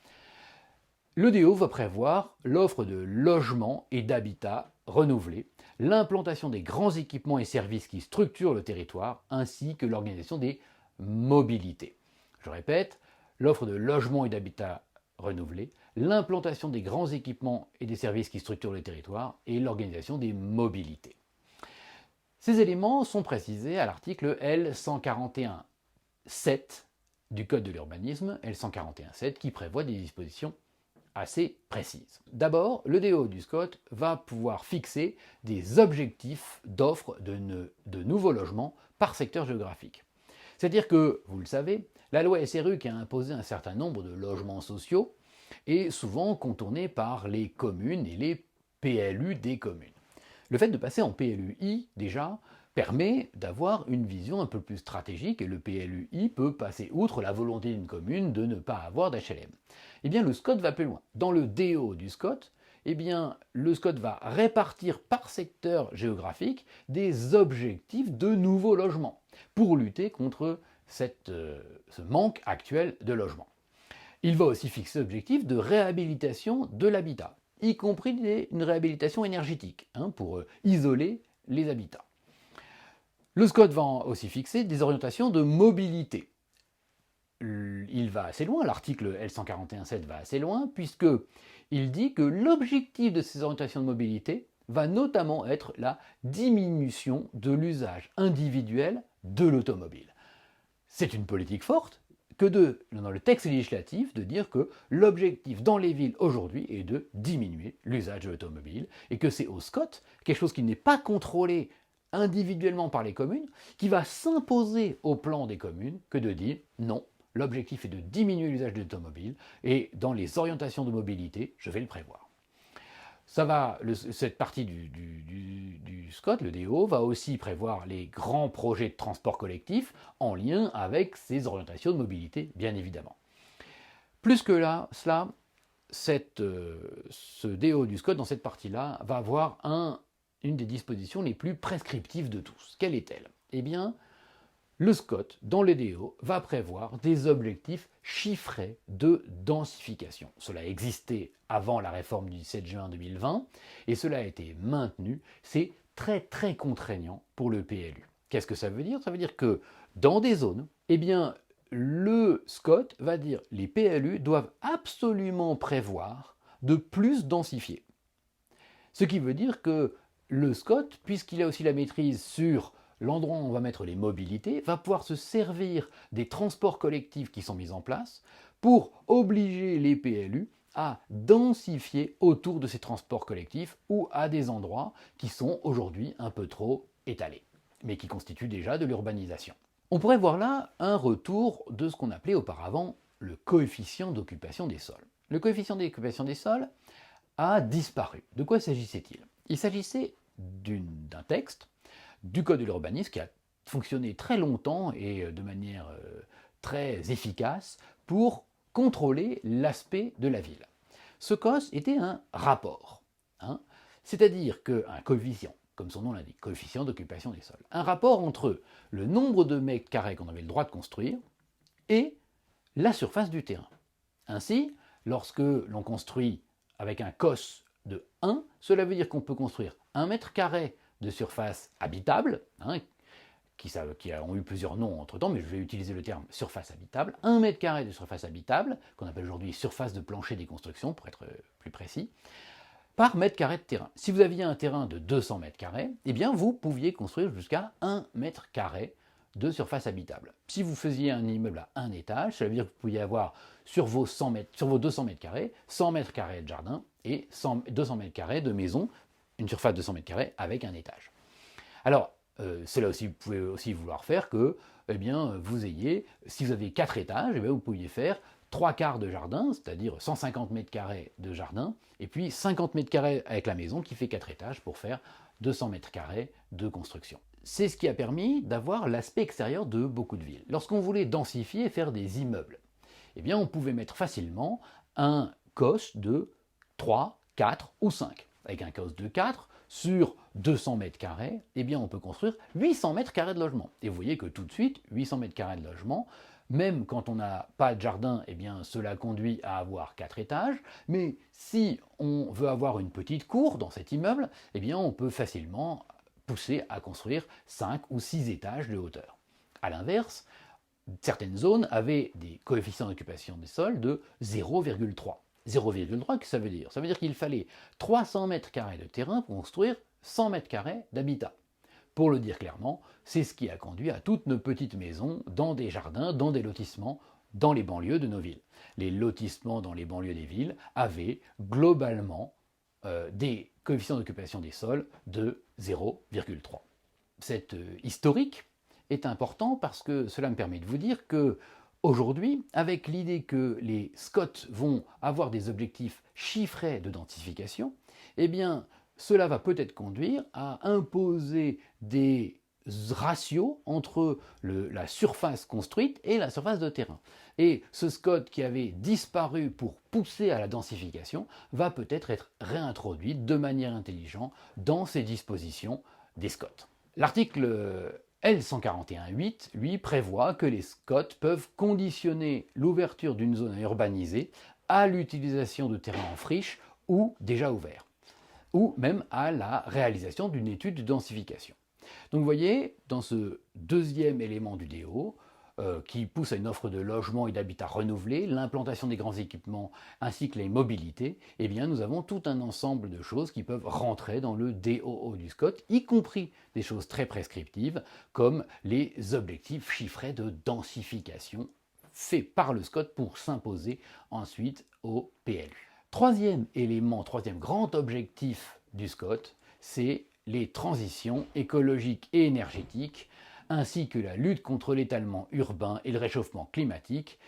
Speaker 1: le DO va prévoir l'offre de logements et d'habitats renouvelés, l'implantation des grands équipements et services qui structurent le territoire, ainsi que l'organisation des mobilités. Je répète, l'offre de logements et d'habitats renouvelés, l'implantation des grands équipements et des services qui structurent le territoire et l'organisation des mobilités. Ces éléments sont précisés à l'article L 141.7 du Code de l'urbanisme, L 141.7, qui prévoit des dispositions assez précises. D'abord, le DO du SCOT va pouvoir fixer des objectifs d'offre de nouveaux logements par secteur géographique. C'est-à-dire que, vous le savez, la loi SRU qui a imposé un certain nombre de logements sociaux est souvent contournée par les communes et les PLU des communes. Le fait de passer en PLUI, déjà, permet d'avoir une vision un peu plus stratégique et le PLUI peut passer outre la volonté d'une commune de ne pas avoir d'HLM. Le SCOT va plus loin. Dans le DO du SCOT, le SCOT va répartir par secteur géographique des objectifs de nouveaux logements pour lutter contre ce manque actuel de logements. Il va aussi fixer l'objectif de réhabilitation de l'habitat, y compris une réhabilitation énergétique, pour isoler les habitats. Le SCOT va aussi fixer des orientations de mobilité. Il va assez loin, l'article L 141.7 va assez loin, puisqu'il dit que l'objectif de ces orientations de mobilité va notamment être la diminution de l'usage individuel de l'automobile. C'est une politique forte dans le texte législatif, de dire que l'objectif dans les villes aujourd'hui est de diminuer l'usage de l'automobile, et que c'est au SCOT, quelque chose qui n'est pas contrôlé individuellement par les communes, qui va s'imposer au plan des communes que de dire non, l'objectif est de diminuer l'usage de l'automobile, et dans les orientations de mobilité, je vais le prévoir. Cette partie du SCOT, le DO, va aussi prévoir les grands projets de transport collectif en lien avec ces orientations de mobilité, bien évidemment. Plus que cela, ce DO du SCOT, dans cette partie-là, va avoir une des dispositions les plus prescriptives de tous. Quelle est-elle ? Le SCOT, dans le DO, va prévoir des objectifs chiffrés de densification. Cela existait avant la réforme du 17 juin 2020 et cela a été maintenu. C'est très très contraignant pour le PLU. Qu'est-ce que ça veut dire ? Ça veut dire que dans des zones, le SCOT va dire que les PLU doivent absolument prévoir de plus densifier. Ce qui veut dire que le SCOT, puisqu'il a aussi la maîtrise sur l'endroit où on va mettre les mobilités, va pouvoir se servir des transports collectifs qui sont mis en place pour obliger les PLU à densifier autour de ces transports collectifs ou à des endroits qui sont aujourd'hui un peu trop étalés, mais qui constituent déjà de l'urbanisation. On pourrait voir là un retour de ce qu'on appelait auparavant le coefficient d'occupation des sols. Le coefficient d'occupation des sols a disparu. De quoi s'agissait-il ? Il s'agissait d'un texte du Code de l'urbanisme qui a fonctionné très longtemps et de manière très efficace pour contrôler l'aspect de la ville. Ce COS était un rapport, c'est-à-dire qu'un coefficient, comme son nom l'indique, coefficient d'occupation des sols, un rapport entre le nombre de mètres carrés qu'on avait le droit de construire et la surface du terrain. Ainsi, lorsque l'on construit avec un COS de 1, cela veut dire qu'on peut construire 1 mètre carré de surface habitable, qui ont eu plusieurs noms entre-temps, mais je vais utiliser le terme surface habitable, 1 mètre carré de surface habitable, qu'on appelle aujourd'hui surface de plancher des constructions, pour être plus précis, par mètre carré de terrain. Si vous aviez un terrain de 200 mètres carrés, vous pouviez construire jusqu'à 1 mètre carré de surface habitable. Si vous faisiez un immeuble à un étage, ça veut dire que vous pouviez avoir sur vos 200 mètres carrés, 100 mètres carrés de jardin et 200 mètres carrés de maison, une surface de 100 mètres carrés avec un étage. Alors, cela aussi, vous pouvez aussi vouloir faire que, eh bien, vous ayez, si vous avez 4 étages, eh bien, vous pouviez faire 3 quarts de jardin, c'est-à-dire 150 mètres carrés de jardin, et puis 50 mètres carrés avec la maison qui fait 4 étages pour faire 200 mètres carrés de construction. C'est ce qui a permis d'avoir l'aspect extérieur de beaucoup de villes. Lorsqu'on voulait densifier et faire des immeubles, eh bien, on pouvait mettre facilement un COS de 3, 4 ou 5. Avec un COS de 4, sur 200 mètres carrés, eh bien, on peut construire 800 mètres carrés de logement. Et vous voyez que tout de suite, 800 mètres carrés de logement, même quand on n'a pas de jardin, eh bien, cela conduit à avoir 4 étages. Mais si on veut avoir une petite cour dans cet immeuble, eh bien, on peut facilement pousser à construire 5 ou 6 étages de hauteur. A l'inverse, certaines zones avaient des coefficients d'occupation des sols de 0,3. 0,3, qu'est-ce que ça veut dire? Ça veut dire qu'il fallait 300 mètres carrés de terrain pour construire 100 mètres carrés d'habitat. Pour le dire clairement, c'est ce qui a conduit à toutes nos petites maisons dans des jardins, dans des lotissements, dans les banlieues de nos villes. Les lotissements dans les banlieues des villes avaient globalement des coefficients d'occupation des sols de 0,3. Cet historique est important parce que cela me permet de vous dire que aujourd'hui, avec l'idée que les SCOT vont avoir des objectifs chiffrés de densification, eh bien, cela va peut-être conduire à imposer des ratios entre la surface construite et la surface de terrain. Et ce SCOT qui avait disparu pour pousser à la densification va peut-être être réintroduit de manière intelligente dans ces dispositions des SCOT. L'article L141.8, lui, prévoit que les SCOT peuvent conditionner l'ouverture d'une zone urbanisée à l'utilisation de terrains en friche ou déjà ouverts, ou même à la réalisation d'une étude de densification. Donc vous voyez, dans ce deuxième élément du DO, qui pousse à une offre de logement et d'habitat renouvelé, l'implantation des grands équipements ainsi que les mobilités, eh bien nous avons tout un ensemble de choses qui peuvent rentrer dans le DOO du SCOT, y compris des choses très prescriptives comme les objectifs chiffrés de densification faits par le SCOT pour s'imposer ensuite au PLU. Troisième élément, troisième grand objectif du SCOT, c'est les transitions écologiques et énergétiques, ainsi que la lutte contre l'étalement urbain et le réchauffement climatique,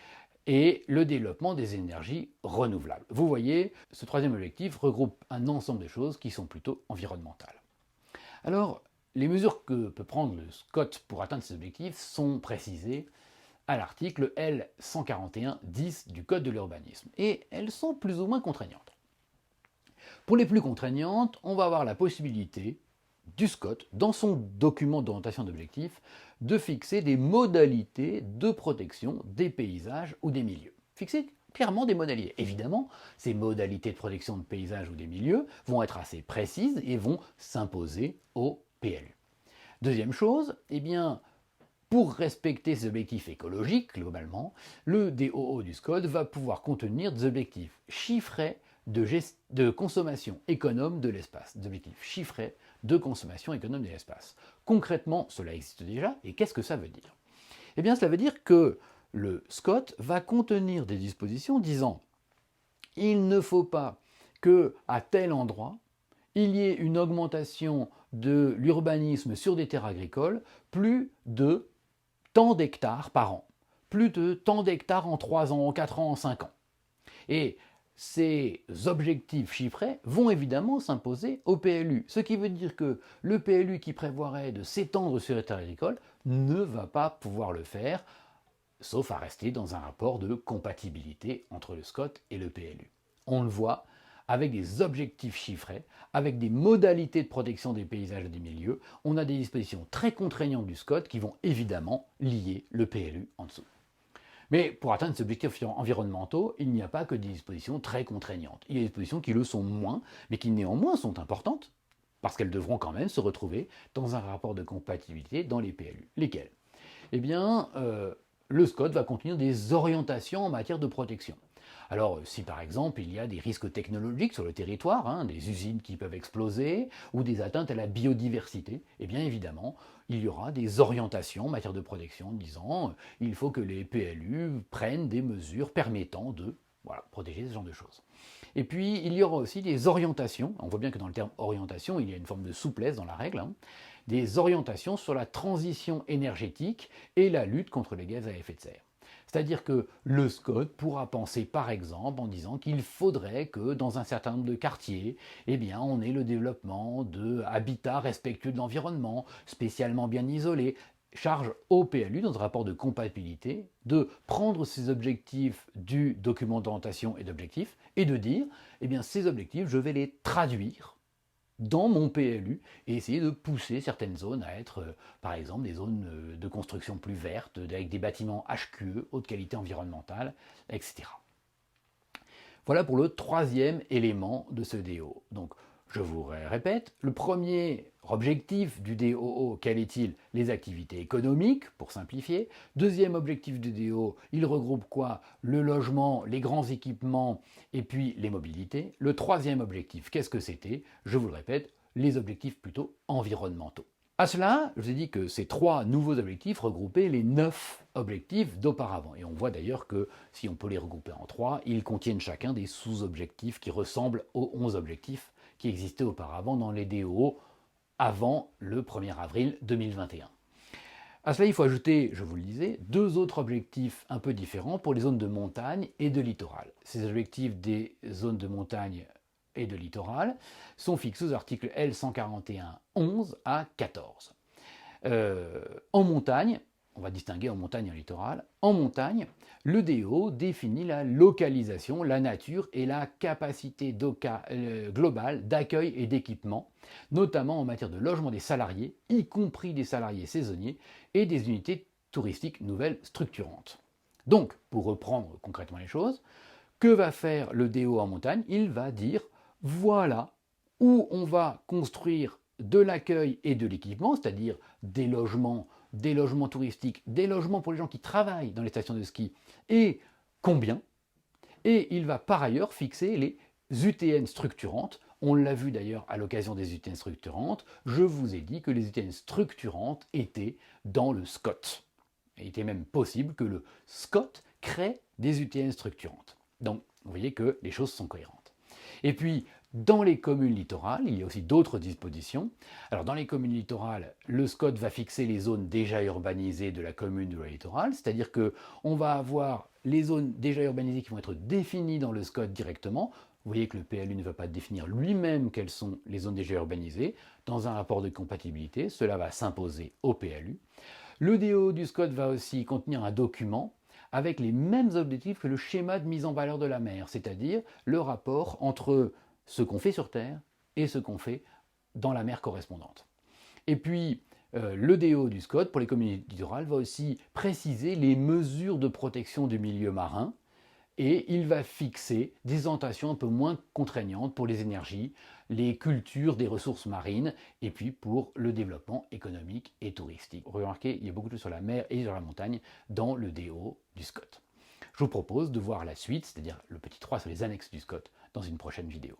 Speaker 1: et le développement des énergies renouvelables. Vous voyez, ce troisième objectif regroupe un ensemble de choses qui sont plutôt environnementales. Alors, les mesures que peut prendre le SCOT pour atteindre ces objectifs sont précisées à l'article L141.10 du Code de l'urbanisme, et elles sont plus ou moins contraignantes. Pour les plus contraignantes, on va avoir la possibilité du SCOT, dans son document d'orientation d'objectifs, de fixer des modalités de protection des paysages ou des milieux. Fixer clairement des modalités. Évidemment, ces modalités de protection de paysages ou des milieux vont être assez précises et vont s'imposer au PLU. Deuxième chose, eh bien, pour respecter ces objectifs écologiques, globalement, le DOO du SCOT va pouvoir contenir des objectifs chiffrés de consommation économe de l'espace, des objectifs chiffrés de consommation économe de l'espace. Concrètement, cela existe déjà, et qu'est-ce que ça veut dire? Eh bien, cela veut dire que le SCOT va contenir des dispositions disant il ne faut pas qu'à tel endroit, il y ait une augmentation de l'urbanisme sur des terres agricoles plus de tant d'hectares par an, plus de tant d'hectares en 3 ans, en 4 ans, en 5 ans. Et ces objectifs chiffrés vont évidemment s'imposer au PLU, ce qui veut dire que le PLU qui prévoirait de s'étendre sur les terres agricoles ne va pas pouvoir le faire, sauf à rester dans un rapport de compatibilité entre le SCOT et le PLU. On le voit, avec des objectifs chiffrés, avec des modalités de protection des paysages et des milieux, on a des dispositions très contraignantes du SCOT qui vont évidemment lier le PLU en dessous. Mais pour atteindre ces objectifs environnementaux, il n'y a pas que des dispositions très contraignantes. Il y a des dispositions qui le sont moins, mais qui néanmoins sont importantes, parce qu'elles devront quand même se retrouver dans un rapport de compatibilité dans les PLU. Lesquelles? Eh bien, le SCOT va contenir des orientations en matière de protection. Alors, si par exemple il y a des risques technologiques sur le territoire, des usines qui peuvent exploser, ou des atteintes à la biodiversité, eh bien évidemment, il y aura des orientations en matière de protection disant il faut que les PLU prennent des mesures permettant de protéger ce genre de choses. Et puis, il y aura aussi des orientations, on voit bien que dans le terme orientation, il y a une forme de souplesse dans la règle, des orientations sur la transition énergétique et la lutte contre les gaz à effet de serre. C'est-à-dire que le SCOT pourra penser par exemple en disant qu'il faudrait que dans un certain nombre de quartiers, eh bien, on ait le développement de habitats respectueux de l'environnement, spécialement bien isolés. Charge au PLU, dans un rapport de compatibilité, de prendre ces objectifs du document d'orientation et d'objectifs et de dire, eh bien, ces objectifs, je vais les traduire dans mon PLU et essayer de pousser certaines zones à être, par exemple, des zones de construction plus vertes, avec des bâtiments HQE, haute qualité environnementale, etc. Voilà pour le troisième élément de ce DO. Donc, je vous répète, le premier objectif du DOO, quel est-il? Les activités économiques, pour simplifier. Deuxième objectif du DO, il regroupe quoi? Le logement, les grands équipements et puis les mobilités. Le troisième objectif, qu'est-ce que c'était? Je vous le répète, les objectifs plutôt environnementaux. À cela, je vous ai dit que ces trois nouveaux objectifs regroupaient les 9 objectifs d'auparavant. Et on voit d'ailleurs que si on peut les regrouper en 3, ils contiennent chacun des sous-objectifs qui ressemblent aux 11 objectifs qui existaient auparavant dans les DOO avant le 1er avril 2021. À cela, il faut ajouter, je vous le disais, 2 autres objectifs un peu différents pour les zones de montagne et de littoral. Ces objectifs des zones de montagne et de littoral sont fixés aux articles L141-11 à 14. En montagne, on va distinguer en montagne et en littoral, en montagne, le DO définit la localisation, la nature et la capacité globale d'accueil et d'équipement, notamment en matière de logement des salariés, y compris des salariés saisonniers et des unités touristiques nouvelles structurantes. Donc, pour reprendre concrètement les choses, que va faire le DO en montagne? Il va dire voilà où on va construire de l'accueil et de l'équipement, c'est-à-dire des logements touristiques, des logements pour les gens qui travaillent dans les stations de ski, et combien. Et il va par ailleurs fixer les UTN structurantes. On l'a vu d'ailleurs à l'occasion des UTN structurantes, je vous ai dit que les UTN structurantes étaient dans le SCOT. Il était même possible que le SCOT crée des UTN structurantes. Donc, vous voyez que les choses sont cohérentes. Et puis, dans les communes littorales, il y a aussi d'autres dispositions. Alors, dans les communes littorales, le SCOT va fixer les zones déjà urbanisées de la commune de la littorale, c'est-à-dire qu'on va avoir les zones déjà urbanisées qui vont être définies dans le SCOT directement. Vous voyez que le PLU ne va pas définir lui-même quelles sont les zones déjà urbanisées. Dans un rapport de compatibilité, cela va s'imposer au PLU. Le DO du SCOT va aussi contenir un document avec les mêmes objectifs que le schéma de mise en valeur de la mer, c'est-à-dire le rapport entre ce qu'on fait sur Terre et ce qu'on fait dans la mer correspondante. Et puis, le DO du SCOT pour les communes littorales va aussi préciser les mesures de protection du milieu marin et il va fixer des orientations un peu moins contraignantes pour les énergies, les cultures des ressources marines et puis pour le développement économique et touristique. Remarquez, il y a beaucoup de choses sur la mer et sur la montagne dans le DO du SCOT. Je vous propose de voir la suite, c'est-à-dire le petit 3 sur les annexes du SCOT, dans une prochaine vidéo.